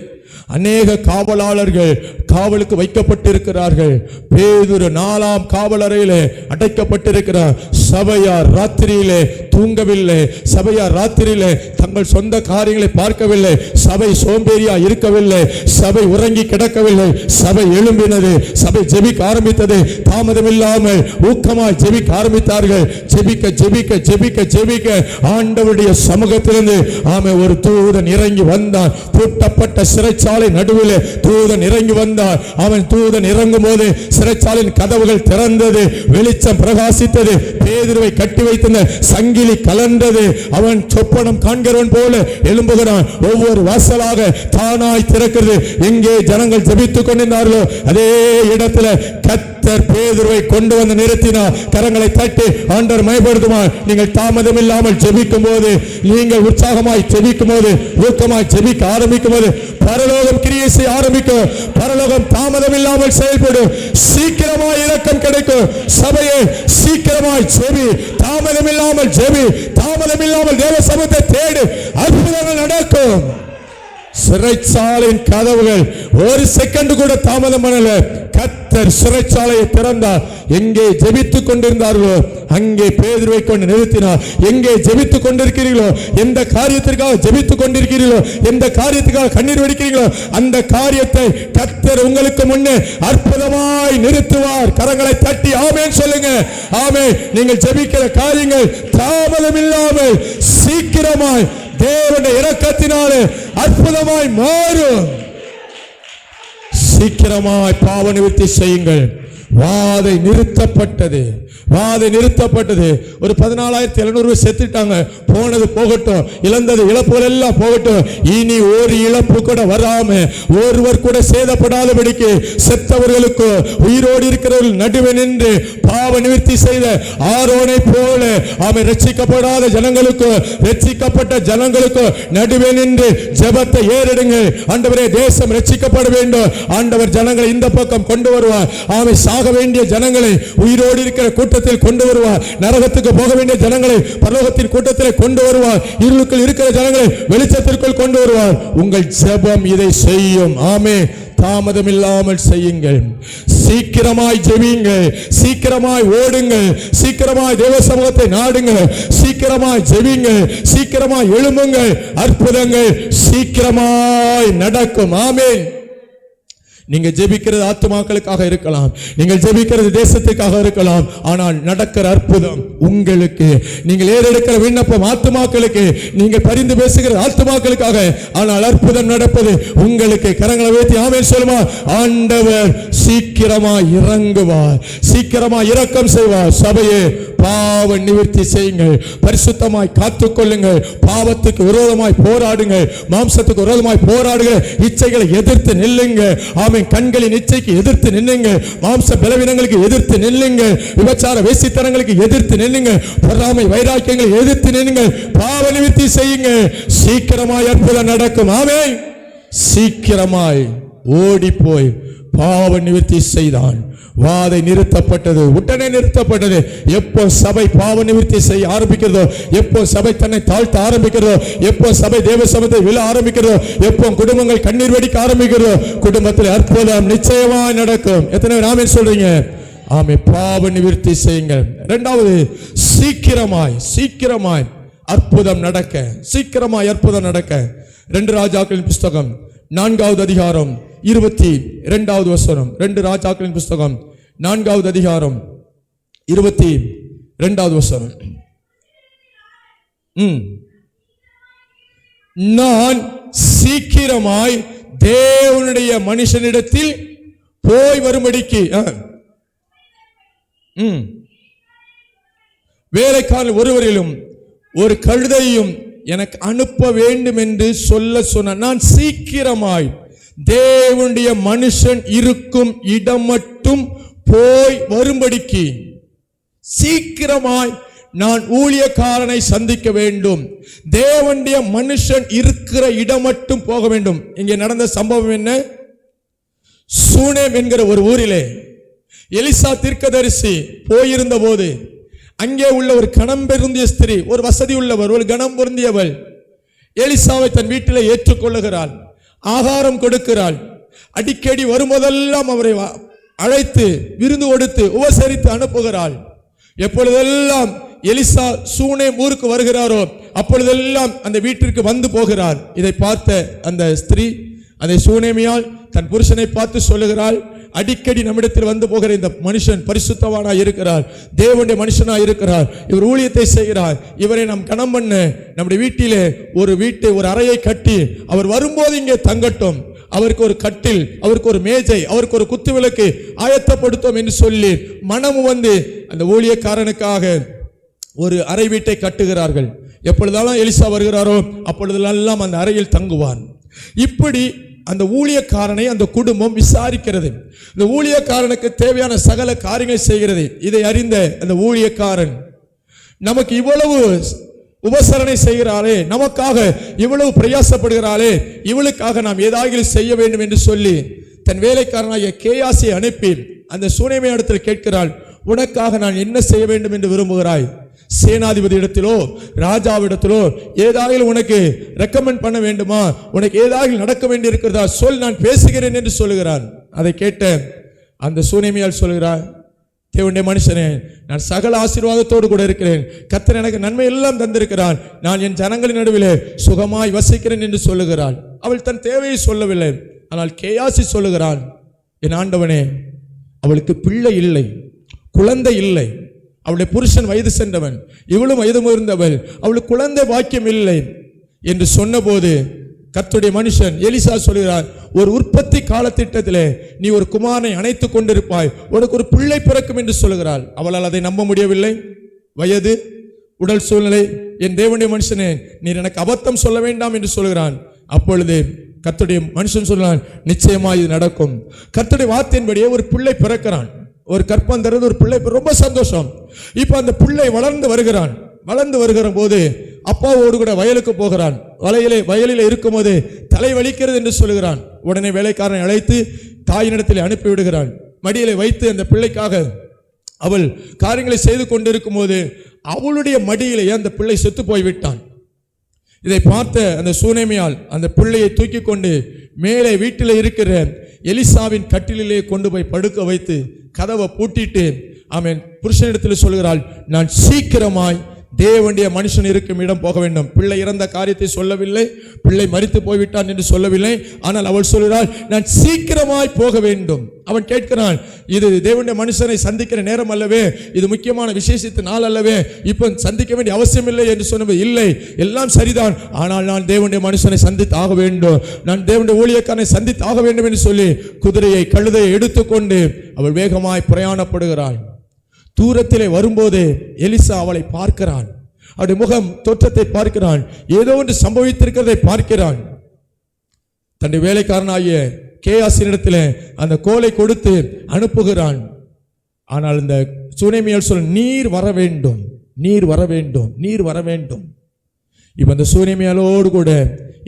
அநேக காவலாளர்கள் காவலுக்கு வைக்கப்பட்டிருக்கிறார்கள். பேதுரு 4ஆம் காவல் அறையிலே அடைக்கப்பட்டிருக்கிறார். சபையார் ராத்திரியிலே தூங்கவில்லை. சபையார் ராத்திரியிலே தங்கள் சொந்த காரியங்களை பார்க்கவில்லை. சபை சோம்பேறியா இருக்கவில்லை. சபை உறங்கி கிடக்கவில்லை. சபை எழும்பினது. சபை ஜெபிக்க ஆரம்பித்தது. தாமதமில்லாமல் ஊக்கமாய் ஜெபிக்க ஆரம்பித்தார்கள். ஜெபிக்க ஜெபிக்க ஜெபிக்க ஜெபிக்க ஆண்டவருடைய சமூகத்திலிருந்து ஒரு தூதன் இறங்கி வந்தான். பூட்டப்பட்ட சிறைச்சாலை நடுவில் தூதன் இறங்கி வந்தார். அவன் தூதன் இறங்கும் போது சிறைச்சாலையின் கதவுகள் திறந்தது, வெளிச்சம் பிரகாசித்தது. பேதுருவை கட்டி வைத்திருந்த சங்கிலி கலண்டது. அவன் சொப்பனம் காண்கிறவன் போல எழும்புகிறான். ஒவ்வொரு வாசலாக தானாய் திறக்கிறது. எங்கே ஜனங்கள் ஜெபித்துக் கொண்டிருந்தார்களோ அதே இடத்துல கர்த்தர் பேதுருவை கொண்டு வந்து நிறுத்தினார். கரங்களை தட்டி ஆண்டவர் மயப்படுத்துவார். நீங்கள் தாமதம் இல்லாமல் ஜெபிக்கும் போது, நீங்கள் உற்சாகமாய் ஜெபிக்கும் போது, ஊக்கமாய் ஜெபிக்க ஆரம்பிக்கும் போது பரலோகம் கிரியை செய்ய ஆரம்பிக்கும். பரலோகம் தாமதம் இல்லாமல் செயல்படும். சீக்கிரமாய் இரக்கம் கிடைக்கும். சபையை சீக்கிரமாய் ஜெபி, தாமதம் இல்லாமல் ஜெபி, தாமதம் இல்லாமல் தேவ சமூகத்தை தேடு, அற்புதங்கள் நடக்கும். சிறைச்சாலையின் கதவுகள் ஒரு செகண்ட் கூட தாமதம் பண்ணல. கர்த்தர் சிறைச்சாலையை திறந்தார். எங்கே ஜெபித்துக் கொண்டிருந்தார்களோ அங்கே பேதுருவை கொண்டு நிறுத்தினார். எங்கே ஜெபித்துக் கொண்டிருக்கிறீர்களோ, எந்த காரியத்திற்காக ஜெபித்துக் கொண்டிருக்கிறீர்களோ, எந்த காரியத்துக்காக கண்ணீர் வடிக்கிறீர்களோ அந்த காரியத்தை கர்த்தர் உங்களுக்கு முன்னே அற்புதமாய் நிறுத்துவார். கரங்களை தட்டி ஆமென் சொல்லுங்க. ஆமென். நீங்கள் ஜெபிக்கிற காரியங்கள் தாமதம் இல்லாமல் சீக்கிரமாய் தேவனுடைய இரக்கத்தினாலே அற்புதமாய் மாறும். சீக்கிரமாய் பாவ நிவர்த்தி செய்யுங்கள். வாதை நிறுத்தப்பட்டது. வாதை நிறுத்தப்பட்டது. ஒரு 14,700 செத்துட்டாங்க. போனது போகட்டும், இழந்தது இழப்புகள் எல்லாம் போகட்டும். இனி ஒரு இழப்பு கூட வராம, ஒருவர் கூட சேதப்படாதபடிக்கு செத்தவர்களுக்கு உயிரோடு இருக்கிறவர்கள் நடுவே நின்று பாவ நிவர்த்தி செய்த ஆரோனை போல அவன் ரட்சிக்கப்படாத ஜனங்களுக்கு, ரட்சிக்கப்பட்ட ஜனங்களுக்கு நடுவே நின்று ஜெபத்தை ஏறெடுங்க. ஆண்டவரே, தேசம் ரட்சிக்கப்பட வேண்டும். ஆண்டவர் ஜனங்களை இந்த பக்கம் கொண்டு வருவார். அவன் சாக வேண்டிய ஜனங்களை உயிரோடு இருக்கிற கூட்டத்தில் கொண்டு வருவார். நரகத்துக்கு போக வேண்டிய ஜனங்களை பரலோகத்தின் கூட்டத்தில் கொண்டு வருவார். இருளுக்குள் இருக்கிற ஜனங்களை வெளிச்சத்திற்குள் கொண்டு வருவார். உங்கள் ஜெபம் இதை செய்யும். ஆமென். தாமதம் இல்லாமல் செய்யுங்கள். சீக்கிரமாய் ஜெபியுங்கள். சீக்கிரமாய் ஓடுங்கள். சீக்கிரமாய் தேவ சமூகத்தை நாடுங்கள். சீக்கிரமாய் ஜெபியுங்கள். சீக்கிரமாய் எழும்புங்கள். அற்புதங்கள் சீக்கிரமாய் நடக்கும். ஆமென். நீங்க ஜெபிக்கிறது ஆத்துமாக்களுக்காக இருக்கலாம், நீங்கள் ஜெபிக்கிறது தேசத்துக்காக இருக்கலாம். ஆனால் நடக்கிற அற்புதம் உங்களுக்கு. நீங்கள் ஏறெடுக்கிற விண்ணப்பம் ஆத்துமாக்களுக்கு, நீங்கள் பரிந்து பேசுகிற ஆத்துமாக்களுக்காக. ஆனால் அற்புதம் நடப்பது உங்களுக்கு. கரங்களை உயர்த்தி ஆமென் சொல்லுமா. ஆண்டவர் சீக்கிரமாய் இறங்குவார், சீக்கிரமாய் இரக்கம் செய்வார். சபையே, பாவ நிவர்த்தி செய்யுங்கள். பரிசுத்தமாய் காத்துக்கொள்ளுங்கள். பாவத்துக்கு விரோதமாய் போராடுங்கள். மாம்சத்துக்கு விரோதமாய் போராடுங்கள். இச்சைகளை எதிர்த்து நில்லுங்க. ஆமென். கண்களின் இச்சைக்கு எதிர்த்து நில்லுங்க. மாம்ச பலவீனங்களுக்கு எதிர்த்து நில்லுங்க. விபச்சார வேசித்தனங்களுக்கு எதிர்த்து நில்லுங்க. பொறாமை வைராக்கியங்களை எதிர்த்து நில்லுங்க. பாவ நிவர்த்தி செய்யுங்க. சீக்கிரமாய் அற்புதம் நடக்கும். ஆமென். சீக்கிரமாய் ஓடி போய் பாவ நிவர்த்தி செய்தான். வாதை நிறுத்தப்பட்டது. உடனே நிறுத்தப்பட்டது. எப்போ சபை பாவ நிவர்த்தி செய்ய ஆரம்பிக்கிறதோ, எப்போ சபை தன்னை தாழ்த்த ஆரம்பிக்கிறதோ, எப்போ சபை தேவ சமூகத்தை விழ ஆரம்பிக்கிறதோ, எப்போ குடும்பங்கள் கண்ணீர் வடிக்க ஆரம்பிக்கிறதோ, குடும்பத்தில் அற்புதம் நிச்சயமாய் நடக்கும். எத்தனை பேர் ஆமென் சொல்றீங்க? ஆமே. பாவ நிவர்த்தி செய்யுங்கள். இரண்டாவது, சீக்கிரமாய் சீக்கிரமாய் அற்புதம் நடக்க. சீக்கிரமாய் அற்புதம் நடக்க. 2 ராஜாக்களின் புஸ்தகம் 4வது அதிகாரம் 22வது வசனம். 2 ராஜாக்களின் புஸ்தகம் 4வது அதிகாரம் 22வது வசனம். நான் சீக்கிரமாய் தேவனுடைய மனுஷனிடத்தில் போய் வரும்படிக்கு வேலைக்காரர் ஒருவரிலும் ஒரு கழுதையும் எனக்கு அனுப்ப வேண்டும் என்று சொல்ல சொன்ன. நான் சீக்கிரமாய் தேவனுடைய மனுஷன் இருக்கும் இடம் மட்டும் போய் வரும்படிக்கு, சீக்கிரமாய் நான் ஊழியக்காரனை சந்திக்க வேண்டும். தேவனுடைய மனுஷன் இருக்கிற இடம் மட்டும் போக வேண்டும். இங்கே நடந்த சம்பவம் என்ன? சூனேம் என்கிற ஒரு ஊரிலே எலிசா தீர்க்கதரிசி போயிருந்த போது, அங்கே உள்ள ஒரு கணம் பொருந்திய ஸ்திரீ, ஒரு வசதி உள்ளவர், ஒரு கணம் பொருந்தியவள் எலிசாவை தன் வீட்டில் ஏற்றுக்கொள்ளுகிறாள். ஆகாரம் கொடுக்கிறாள். அடிக்கடி வரும்போதெல்லாம் அவரை அழைத்து விருந்து கொடுத்து உபசரித்து அனுப்புகிறாள். எப்பொழுதெல்லாம் எலிசா சூனேம் ஊருக்கு வருகிறாரோ அப்பொழுதெல்லாம் அந்த வீட்டிற்கு வந்து போகிறார். இதை பார்த்த அந்த ஸ்திரீ அதை சூனேமியால் தன் புருஷனை பார்த்து சொல்லுகிறாள், அடிக்கடி நம்மிடத்தில் வந்து போகிற இந்த மனுஷன் பரிசுத்தவானா இருக்கிறார், தேவனுடைய மனுஷனா இருக்கிறார், இவர் ஊழியத்தை செய்கிறார், இவரை நாம் கணம் பண்ண நம்முடைய வீட்டிலே ஒரு அறையை கட்டி அவர் வரும்போது இங்கே தங்கட்டும், அவருக்கு ஒரு கட்டில், அவருக்கு ஒரு மேஜை, அவருக்கு ஒரு குத்து விளக்கு ஆயத்தப்படுத்தும் என்று சொல்லி மனமு வந்து அந்த ஊழியக்காரனுக்காக ஒரு அறை வீட்டை கட்டுகிறார்கள். எப்பொழுதெல்லாம் எலிசா வருகிறாரோ அப்பொழுதெல்லாம் அந்த அறையில் தங்குவான். இப்படி அந்த ஊழியக்காரனை அந்த குடும்பம் விசாரிக்கிறது. இந்த ஊழியக்காரனுக்கு தேவையான சகல காரியங்களை செய்கிறது. இதை அறிந்த அந்த ஊழியக்காரன், நமக்கு இவ்வளவு உபசரணை செய்கிறாளே, நமக்காக இவ்வளவு பிரயாசப்படுகிறாளே, இவளுக்காக நாம் ஏதாவது செய்ய வேண்டும் என்று சொல்லி தன் வேலைக்காரனாகிய கேயாசியை அனுப்பி அந்த சூனேமிய இடத்தில் கேட்கிறாள், உனக்காக நான் என்ன செய்ய வேண்டும் என்று விரும்புகிறாய்? சேனாதிபதி இடத்திலோ ராஜாவிடத்திலோ ஏதாவது உனக்கு ரெக்கமெண்ட் பண்ண வேண்டுமா? உனக்கு ஏதாவது நடக்க வேண்டி இருக்கிறதா? சொல், நான் பேசுகிறேன் என்று சொல்லுகிறான். அதை கேட்ட அந்த சூனேமியால் சொல்கிறார், தேவனுடைய மனுஷனே, நான் சகல ஆசீர்வாதத்தோடு கூட இருக்கிறேன், கர்த்தர் எனக்கு நன்மை எல்லாம் தந்திருக்கிறான், நான் என் ஜனங்களின் நடுவிலே சுகமாய் வசிக்கிறேன் என்று சொல்லுகிறாள். அவள் தன் தேவையை சொல்லவில்லை. ஆனால் கேயாசி சொல்லுகிறான், என் ஆண்டவனே, அவளுக்கு பிள்ளை இல்லை, குழந்தை இல்லை, அவளுடைய புருஷன் வயது சென்றவன், இவளும் வயது முதிர்ந்தவள், அவளுக்கு குழந்தை பாக்கியம் இல்லை என்று சொன்னபோது கர்த்தருடைய மனுஷன் எலிசா சொல்கிறார், ஒரு உற்பத்தி காலத்திட்டத்திலே நீ ஒரு குமாரனை அணைத்துக் கொண்டிருப்பாய், உனக்கு ஒரு பிள்ளை பிறக்கும் என்று சொல்கிறாள். அவளால் அதை நம்ப முடியவில்லை. வயது, உடல் சூழ்நிலை, என் தேவனுடைய மனுஷனே நீர் எனக்கு அபத்தம் சொல்ல வேண்டாம் என்று சொல்கிறான். அப்பொழுது கர்த்தருடைய மனுஷன் சொல்றான், நிச்சயமா இது நடக்கும். கர்த்தருடைய வார்த்தையின்படியே ஒரு பிள்ளை பிறக்கிறான். ஒரு கற்பம் தருவது ஒரு பிள்ளை, ரொம்ப சந்தோஷம். இப்ப அந்த பிள்ளை வளர்ந்து வருகிறான். வளர்ந்து வருகிற போது அப்பாவோடு கூட வயலுக்கு போகிறான். வயலில் இருக்கும் போது தலை வலிக்கிறது என்று சொல்கிறான். உடனே வேலைக்காரனை அழைத்து தாயினிடத்தில் அனுப்பி விடுகிறான். மடியிலே வைத்து அந்த பிள்ளைக்காக அவள் காரியங்களை செய்து கொண்டிருக்கும் போது அவளுடைய மடியிலேயே அந்த பிள்ளை செத்து போய்விட்டான். இதை பார்த்த அந்த சூனேமியால் அந்த பிள்ளையை தூக்கி கொண்டு மேலே வீட்டில் இருக்கிற எலிசாவின் கட்டிலே கொண்டு போய் படுக்க வைத்து கதவை பூட்டிட்டு ஆமென் புருஷனிடத்தில் சொல்கிறாள், நான் சீக்கிரமாய் தேவனுடைய மனுஷன் இருக்கும் இடம் போக வேண்டும். பிள்ளை இறந்த காரியத்தை சொல்லவில்லை, பிள்ளை மரித்து போய்விட்டான் என்று சொல்லவில்லை. ஆனால் அவள் சொல்கிறாள், நான் சீக்கிரமாய் போக வேண்டும். அவன் கேட்கிறான், இது தேவனுடைய மனுஷனை சந்திக்கிற நேரம் அல்லவே, இது முக்கியமான விசேஷித்த நாள் அல்லவே, இப்போ சந்திக்க வேண்டிய அவசியம் இல்லை என்று சொன்னது. இல்லை, எல்லாம் சரிதான், ஆனால் நான் தேவனுடைய மனுஷனை சந்தித்து ஆக வேண்டும், நான் தேவனுடைய ஊழியக்காரனை சந்தித்து ஆக வேண்டும் என்று சொல்லி குதிரையை கழுதையை எடுத்துக்கொண்டு அவள் வேகமாய் பிரயாணப்படுகிறாள். தூரத்திலே வரும்போது எலிசா அவளை பார்க்கிறான். அவருடைய முகம் தோற்றத்தை பார்க்கிறான். ஏதோ ஒன்று சம்பவித்திருக்கிறதை பார்க்கிறான். தன்னுடைய வேலைக்காரனாகிய கேயாசினிடத்தில் அந்த கோலை கொடுத்து அனுப்புகிறான். ஆனால் இந்த சூனேமியால் சொல்ல, நீர் வர வேண்டும், நீர் வர வேண்டும், நீர் வர வேண்டும். இப்ப அந்த சூனேமியாலோடு கூட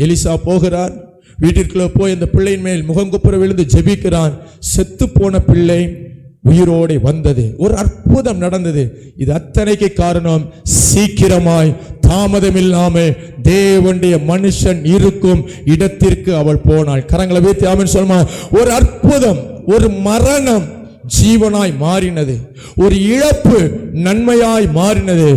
எலிசா போகிறான். வீட்டிற்குள்ள போய் அந்த பிள்ளையின் மேல் முகங்குப்புற விழுந்து ஜெபிக்கிறான். செத்து போன பிள்ளை உயிரோடு வந்தது. ஒரு அற்புதம் நடந்தது. இது அத்தனைக்கு காரணம், சீக்கிரமாய் தாமதம் இல்லாமல் தேவனுடைய மனுஷன் இருக்கும் இடத்திற்கு அவள் போனாள். கரங்களை வைத்து ஆமென் சொல்லுமா. ஒரு அற்புதம், ஒரு மரணம் ஜீவனாய் மாறினது, ஒரு இழப்பு நன்மையாய் மாறினது.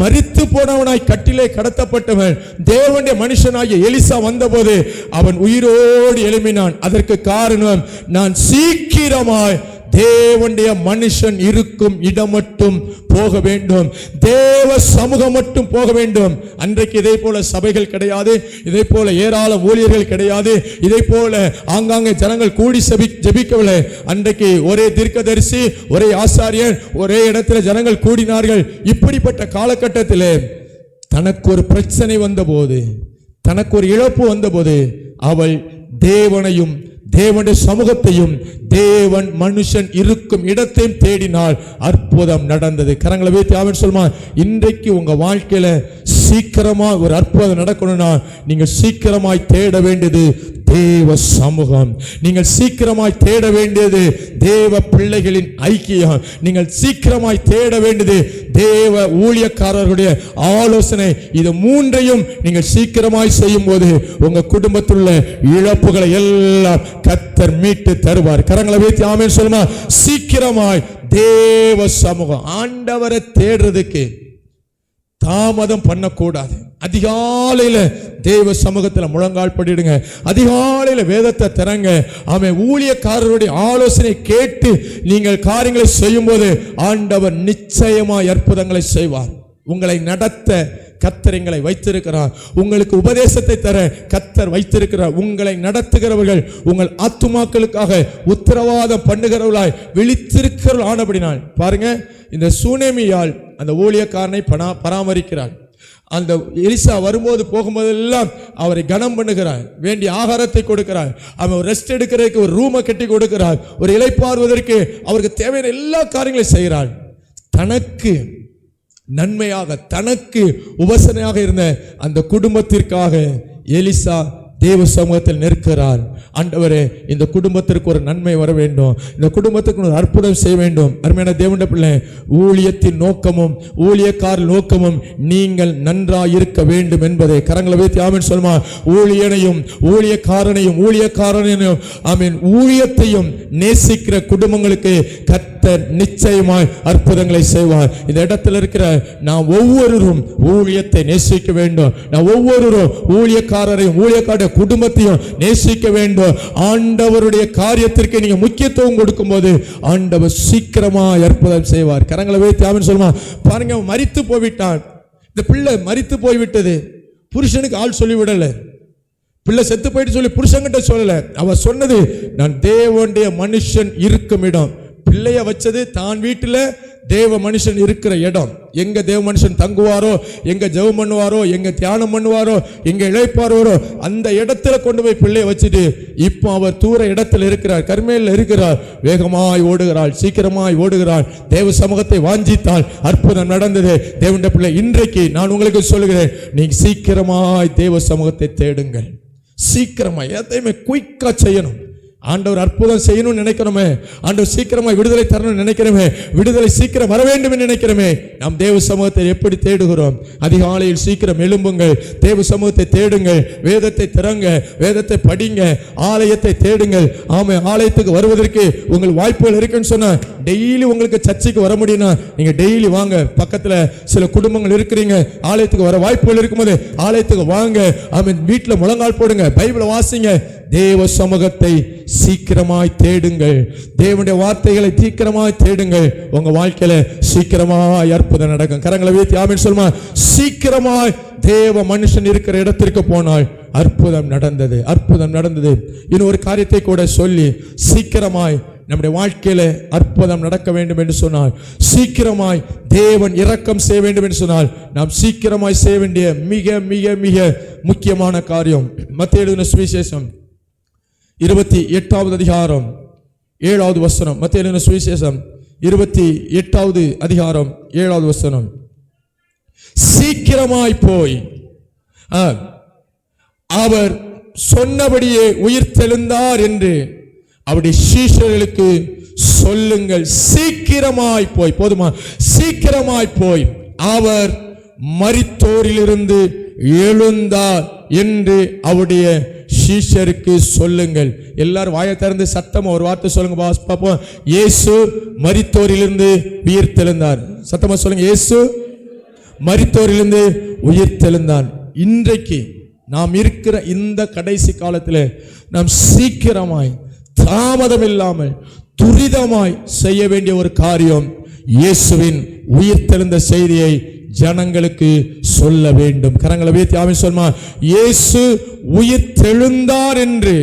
மரித்து போனவனாய் கட்டிலே கடத்தப்பட்டவன் தேவனுடைய மனுஷனாகிய எலிசா வந்தபோது அவன் உயிரோடு எழும்பினான். அதற்கு காரணம், நான் சீக்கிரமாய் தேவனுடைய மனுஷன் இருக்கும் இடம் மட்டும் போக வேண்டும், தேவ சமூகம் மட்டும் போக வேண்டும். அன்றைக்கு இதே போல சபைகள் கிடையாது, இதே போல ஏராளம் ஊழியர்கள் கிடையாது, இதே போல ஆங்காங்கே ஜனங்கள் கூடி ஜெபிக்கவில்லை. அன்றைக்கு ஒரே தீர்க்கதரிசி, ஒரே ஆசாரியன், ஒரே இடத்துல ஜனங்கள் கூடினார்கள். இப்படிப்பட்ட காலகட்டத்தில் தனக்கு ஒரு பிரச்சனை வந்தபோது, தனக்கு ஒரு இழப்பு வந்தபோது அவள் தேவனையும் தேவனுடைய சமூகத்தையும் தேவன் மனுஷன் இருக்கும் இடத்தையும் தேடினால் அற்புதம் நடந்தது. கரங்களை வைத்து ஆமென் சொல்லுமா. இன்றைக்கு உங்க வாழ்க்கையில சீக்கிரமா ஒரு அற்புதம் நடக்கணும்னா நீங்கள் சீக்கிரமாய் தேட வேண்டியது தேவ சமூகம். நீங்கள் சீக்கிரமாய் தேட வேண்டியது தேவ பிள்ளைகளின் ஐக்கியம். நீங்கள் சீக்கிரமாய் தேட வேண்டியது தேவ ஊழியக்காரர்களுடைய ஆலோசனை. இது மூன்றையும் நீங்கள் சீக்கிரமாய் செய்யும் போது உங்க குடும்பத்தில் உள்ள இழப்புகளை எல்லாம் கர்த்தர் மீட்டு தருவார். கரங்களை வைத்து ஆமென் சொல்லுமா. சீக்கிரமாய் தேவ சமூகம். ஆண்டவரை தேடுறதுக்கு தாமதம் பண்ணக்கூடாது. அதிகாலையில தேவ சமூகத்தில் முழங்கால் படிடுங்க. அதிகாலையில வேதத்தை திறங்க. அவன் ஊழியக்காரருடைய ஆலோசனை கேட்டு நீங்கள் காரியங்களை செய்யும் போது ஆண்டவர் நிச்சயமாய் அற்புதங்களை செய்வார். உங்களை நடத்த கர்த்தர் வைத்திருக்கிறார். உங்களுக்கு உபதேசத்தை தர கர்த்தர் வைத்திருக்கிறார். உங்களை நடத்துகிறவர்கள் உங்கள் ஆத்துமாக்களுக்காக உத்தரவாதம் பண்ணுகிறவர்களாய் விழித்திருக்கிறவர்கள் ஆனபடினால் பாருங்க, இந்த சூனேமியால் அந்த ஊழியக்காரனை பராமரிக்கிறார். அந்த எலிசா வரும்போது போகும்போதெல்லாம் அவரை கனம் பண்ணுகிறார், வேண்டிய ஆகாரத்தை கொடுக்கிறார், அவன் ரெஸ்ட் எடுக்கிறதுக்கு ஒரு ரூமை கட்டி கொடுக்கிறார், ஒரு இளைப்பாறுவதற்கு அவருக்கு தேவையான எல்லா காரியங்களையும் செய்கிறார். தனக்கு நன்மையாக, தனக்கு உபசனையாக இருந்த அந்த குடும்பத்திற்காக எலிசா தேவ சமூகத்தில் நிற்கிறார். ஆண்டவரே, இந்த குடும்பத்திற்கு ஒரு நன்மை வர வேண்டும், இந்த குடும்பத்துக்கு ஒரு அற்புதம் செய்ய வேண்டும். அருமையான தேவனுடைய பிள்ளை, ஊழியத்தின் நோக்கமும் ஊழியக்கார நோக்கமும் நீங்கள் நன்றாக இருக்க வேண்டும் என்பதை கரங்களை வைத்து ஆமென் சொல்லுமா. ஊழியனையும் ஊழியக்காரனையும் ஆமென் ஊழியத்தையும் நேசிக்கிற குடும்பங்களுக்கு கர்த்தர் நிச்சயமாய் அற்புதங்களை செய்வார். இந்த இடத்துல இருக்கிற நாம் ஒவ்வொருவரும் ஊழியத்தை நேசிக்க வேண்டும். நாம் ஒவ்வொருவரும் ஊழியக்காரரையும் ஊழியக்கார குடும்பத்தையும் நேசிக்க வேண்டும். ஆண்டவருடைய காரியத்திற்கு நீங்க முக்கியத்துவம் கொடுக்கும் போது ஆண்டவர் சீக்கிரமா அற்புதம் செய்வார். கரங்களை வைத்து ஆமென் சொல்லுமா. பாருங்க, மரித்து போய்விட்டான். இந்த பிள்ளை மரித்து போய்விட்டது. புருஷனுக்கு ஆள் சொல்லிவிடல. பிள்ளை செத்து போயிட்டு சொல்லி புருஷன்கிட்ட சொல்லல. அவ சொன்னது, நான் தேவனுடைய மனுஷன் இருக்கும் இடம். பிள்ளைய வச்சது தான் வீட்டுல தேவ மனுஷன் இருக்கிற இடம். எங்க தேவ மனுஷன் தங்குவாரோ, எங்க ஜெபம் பண்ணுவாரோ, எங்க தியானம் பண்ணுவாரோ, எங்க இளைப்பாரோ, அந்த இடத்துல கொண்டு போய் பிள்ளைய வச்சுட்டு இப்போ அவர் தூர இடத்துல இருக்கிறார், கர்மேலில் இருக்கிறார். வேகமாய் ஓடுகிறாள், சீக்கிரமாய் ஓடுகிறாள். தேவ சமூகத்தை வாஞ்சித்தால் அற்புதம் நடந்தது. தேவனுடைய பிள்ளை, இன்றைக்கு நான் உங்களுக்கு சொல்லுகிறேன், நீங்க சீக்கிரமாய் தேவ சமூகத்தை தேடுங்கள். சீக்கிரமாய் எதையுமே குயிக்கா செய்யணும். ஆண்டவர் அற்புதம் செய்யணும்னு நினைக்கிறோமே, ஆண்டவர் சீக்கிரமாக விடுதலை தரணும்னு நினைக்கிறோமே, விடுதலை சீக்கிரம் வர வேண்டும் என்று நினைக்கிறோமே, நாம் தேவ சமூகத்தை எப்படி தேடுகிறோம்? அதிகாலையில் சீக்கிரம் எழும்புங்கள், தேவ சமூகத்தை தேடுங்கள், வேதத்தை திறங்க, வேதத்தை படிங்க, ஆலயத்தை தேடுங்கள். ஆமா, ஆலயத்துக்கு வருவதற்கு உங்கள் வாய்ப்புகள் இருக்குன்னு சொன்னா, டெய்லி உங்களுக்கு சர்ச்சைக்கு வர முடியும்னா நீங்க டெய்லி வாங்க. பக்கத்துல சில குடும்பங்கள் இருக்கிறீங்க, ஆலயத்துக்கு வர வாய்ப்புகள் இருக்கும்போது ஆலயத்துக்கு வாங்க. ஆமா, வீட்டுல முழங்கால் போடுங்க, பைபிளை வாசிங்க, தேவ சமூகத்தை சீக்கிரமாய் தேடுங்கள், தேவனுடைய வார்த்தைகளை சீக்கிரமாய் தேடுங்கள். உங்க வாழ்க்கையில சீக்கிரமாய் அற்புதம் நடக்கும். கரங்களை உயர்த்தி ஆமென் சொல்லுமா. சீக்கிரமாய் தேவ மனுஷன் இருக்கிற இடத்திற்கு போனால் அற்புதம் நடந்தது, அற்புதம் நடந்தது. இன்னும் ஒரு காரியத்தை கூட சொல்லி, சீக்கிரமாய் நம்முடைய வாழ்க்கையில அற்புதம் நடக்க வேண்டும் என்று சொன்னால், சீக்கிரமாய் தேவன் இரக்கம் செய்ய வேண்டும் என்று சொன்னால், நாம் சீக்கிரமாய் செய்ய வேண்டிய மிக மிக மிக முக்கியமான காரியம், மத்தேயு எழுதின சுவிசேஷம் 28வது அதிகாரம் 7வது வசனம். மத்தேயு எழுதின சுவிசேஷம் 28வது அதிகாரம் 7வது வசனம். சீக்கிரமாய் போய் அவர் சொன்னபடியே உயிர்த்தெழுந்தார் என்று அவருடைய சீஷர்களுக்கு சொல்லுங்கள். சீக்கிரமாய் போய், போதுமா? சீக்கிரமாய் போய் அவர் மரித்தோரிலிருந்து எழுந்தார் என்று அவருடைய சீஷருக்கு சொல்லுங்கள். எல்லாரும் வாயை திறந்து சத்தமா ஒரு வார்த்தை சொல்லுங்க பாப்போம். இயேசு மரித்தோரிலிருந்து உயிர்த்தெழுந்தார். சத்தமா சொல்லுங்க, இயேசு மரித்தோரிலிருந்து உயிர்த்தெழுந்தார். இன்றைக்கு நாம் இருக்கிற இந்த கடைசி காலத்தில் நாம் சீக்கிரமாய், தாமதம் இல்லாமல், துரிதமாய் செய்ய வேண்டிய ஒரு காரியம், இயேசுவின் உயிர்த்தெழுந்த செய்தியை ஜனங்களுக்கு சொல்ல வேண்டும். கரங்களை உயர்த்தி ஆமென் சொல்லுமா. இயேசு உயிர்த்தெழுந்தார் என்று,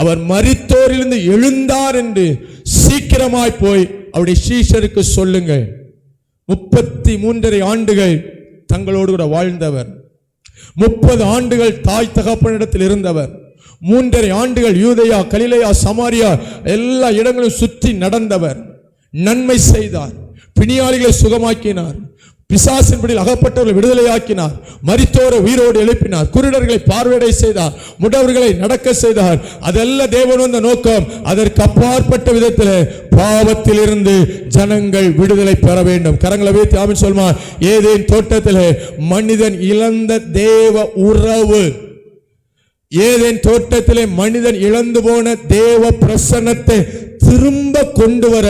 அவர் மரித்தோரிலிருந்து எழுந்தார் என்று சீக்கிரமாய் போய் அவருடைய சீஷருக்கு சொல்லுங்கள். 33 ஆண்டுகள் தங்களோடு கூட வாழ்ந்தவர், 30 ஆண்டுகள் தாய் தகப்பனிடத்தில் இருந்தவர், 3.5 ஆண்டுகள் யூதேயா, கலிலேயா, சமாரியா எல்லா இடங்களும் சுற்றி நடந்தவர். நன்மை செய்தார், பிணியாளிகளை சுகமாக்கினார், பிசாசின் பிடியில் அகப்பட்டவர்களை விடுதலையாக்கினார், மரித்தோரை உயிரோடு எழுப்பினார், குருடர்களை பார்வையடை செய்தார், முடவர்களை நடக்க செய்தார். அதெல்லாம் தேவன் வந்த நோக்கம். அதற்கு அப்பாற்பட்ட விதத்தில் பாவத்தில் இருந்து ஜனங்கள் விடுதலை பெற வேண்டும். கரங்களை உயர்த்தி ஆமென் சொல்லுமா. ஏதேன் தோட்டத்தில் மனிதன் இழந்த தேவ உறவு, ஏதேன் தோட்டத்திலே மனிதன் இழந்து போன தேவ பிரசன்னத்தை திரும்ப கொண்டு வர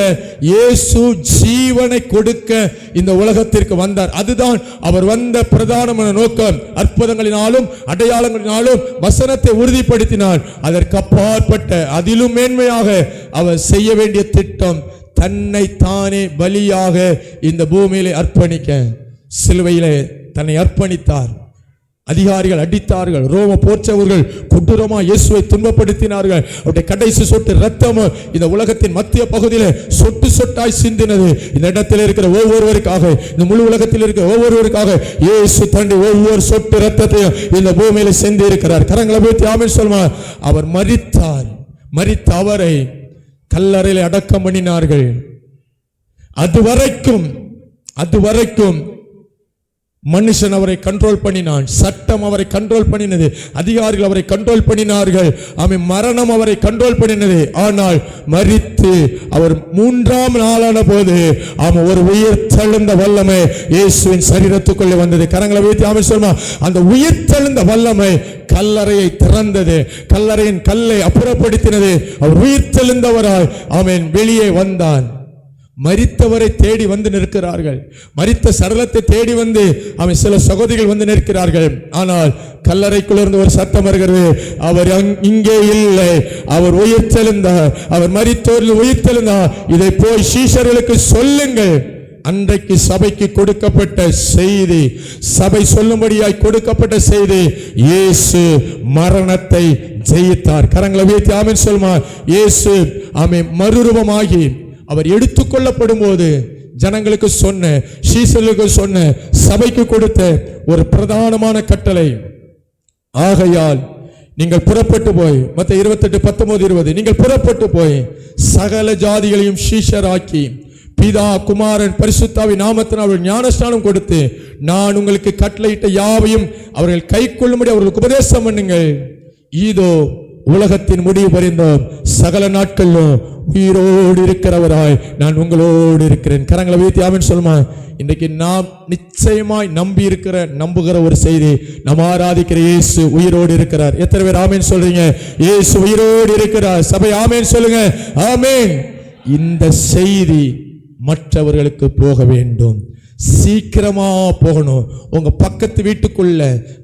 இயேசு ஜீவனை கொடுக்க இந்த உலகத்திற்கு வந்தார். அதுதான் அவர் வந்த பிரதானமான நோக்கம். அற்புதங்களினாலும் அடையாளங்களினாலும் வசனத்தை உறுதிப்படுத்தினார். அதற்கு அப்பாற்பட்ட அதிலும் மேன்மையாக அவர் செய்ய வேண்டிய திட்டம், தன்னை தானே பலியாக இந்த பூமியிலே அர்ப்பணிக்க சிலுவையிலே தன்னை அர்ப்பணித்தார். அதிகாரிகள் அடித்தார்கள், ரோம போர்ச்சவர்கள் கொடூரமா இயேசுவை துன்பப்படுத்தினார்கள். அவருடைய கடைசி சொட்டு ரத்தம் இந்த உலகத்தின் மத்திய பகுதியில் சொட்டு சொட்டாய் சிந்தினது. இந்த இடத்தில் இருக்கிற ஒவ்வொருவருக்காக, இந்த முழு உலகத்தில் இருக்கிற ஒவ்வொருவருக்காக இயேசு தன்னுடைய ஒவ்வொரு சொட்டு ரத்தத்தையும் இந்த பூமியில சிந்தி இருக்கிறார். கரங்களை உயர்த்தி ஆமென் சொல்லுமா. அவர் மரித்தார், மரித்த அவரை கல்லறையில் அடக்கம் பண்ணினார்கள். அதுவரைக்கும் மனுஷன் அவரை கண்ட்ரோல் பண்ணினான், சட்டம் அவரை கண்ட்ரோல் பண்ணினது, அதிகாரிகள் அவரை கண்ட்ரோல் பண்ணினார்கள், மரணம் அவரை கண்ட்ரோல் பண்ணினது. ஆனால் மரித்து அவர் 3ஆம் நாளான போது ஒரு உயிர் தெழுந்த வல்லமை இயேசுவின் சரீரத்துக்குள்ளே வந்தது. கரங்களை உயர்த்தி ஆமென் சொல்லுமா. அந்த உயிர் தெழுந்த வல்லமை கல்லறையை திறந்தது, கல்லறையின் கல்லை அப்புறப்படுத்தினது. அவர் உயிர் தெழுந்தவராய் ஆமென் வெளியே வந்தான். மரித்தவரை தேடி வந்து நிற்கிறார்கள், மரித்த சடலத்தை தேடி வந்து சில சகோதரிகள் வந்து நிற்கிறார்கள். ஆனால் கல்லறைக்குள்ளிருந்து ஒரு சத்தம் வருகிறது, அவர் இங்கே இல்லை, அவர் உயிர்த்தெழுந்தார், அவர் மரித்தோரில் உயிர்த்தெழுந்தார், இதை போய் சீஷர்களுக்கு சொல்லுங்கள் அன்றைக்கு சபைக்கு கொடுக்கப்பட்ட செய்தி, சபை சொல்லும்படியாய் கொடுக்கப்பட்ட செய்தி, இயேசு மரணத்தை ஜெயித்தார். கரங்களை உயர்த்தி ஆமென் சொல்லுமா. இயேசு மறுரூபமாகி அவர் எடுத்துக்கொள்ளப்படும் போது ஜனங்களுக்கு சொன்ன, சீசர்களுக்கு சொன்ன, சபைக்கு கொடுத்த ஒரு பிரதானமான கட்டளை, ஆகையால் நீங்கள் புறப்பட்டு போய், மத்தேயு 28:19-20, நீங்கள் புறப்பட்டு போய் சகல ஜாதிகளையும் சீஷராக்கி பிதா குமாரன் பரிசுத்தாவின் நாமத்தினால் அவர்கள் ஞானஸ்நானம் கொடுத்து நான் உங்களுக்கு கட்டளையிட்ட யாவையும் அவர்கள் கைக்கொள்ளும்படி அவர்களுக்கு உபதேசம் பண்ணுங்கள். இதோ உலகத்தின் முடிவு பரிந்தோம் சகல நாட்களிலும் உயிரோடு இருக்கிறவராய் நான் உங்களோடு இருக்கிறேன். கரங்களை உயர்த்தி ஆமென் சொல்லுமா. இன்றைக்கு நாம் நிச்சயமாய் நம்புகிற ஒரு செய்தி, நாம் ஆராதிக்கிற இயேசு உயிரோடு இருக்கிறார். எத்தனை பேர் ஆமென் சொல்றீங்க? இயேசு உயிரோடு இருக்கிறார். சபை ஆமென் சொல்லுங்க. ஆமென். இந்த செய்தி மற்றவர்களுக்கு போக வேண்டும், சீக்கிரமா போகணும். உங்க பக்கத்து வீட்டுக்குள்ள,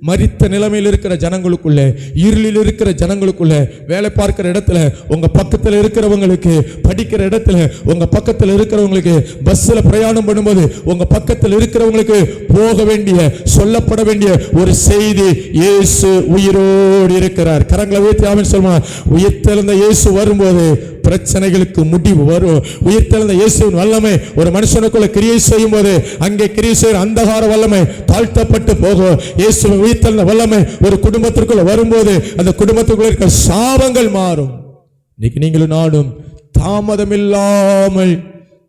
மரித்த நிலைமையில் இருக்கிற ஜனங்களுக்குள்ள, இருளில் இருக்கிற ஜனங்களுக்குள்ள, வேலை பார்க்கிற இடத்துல, உங்க பக்கத்தில் இருக்கிறவங்களுக்கு, படிக்கிற இடத்துல உங்க பக்கத்தில் இருக்கிறவங்களுக்கு, பஸ்ல பிரயாணம் பண்ணும்போது உங்க பக்கத்தில் இருக்கிறவங்களுக்கு போக வேண்டிய, சொல்லப்பட வேண்டிய ஒரு செய்தி, இயேசு உயிரோடு இருக்கிறார். கரங்களை உயர்த்தி ஆமென் சொல்லுமா. உயிர்த்தெழுந்த இயேசு வரும்போது பிரச்சனைகளுக்கு முடிவு வரும். உயிர்த்தெழுந்த இயேசுவின் வல்லமை ஒரு மனுஷனுக்குள்ள கிரியை செய்யும் போது அங்கே கிரியை செய்கிற அந்தகார வல்லமை தாழ்த்தப்பட்டு போகும். இயேசு உயிர்த்தெழுந்த வல்லமை ஒரு குடும்பத்திற்குள்ள வரும்போது அந்த குடும்பத்துக்குள்ள இருக்கிற சாபங்கள் மாறும். இன்னைக்கு நீங்களும் நானும் தாமதமில்லாமல்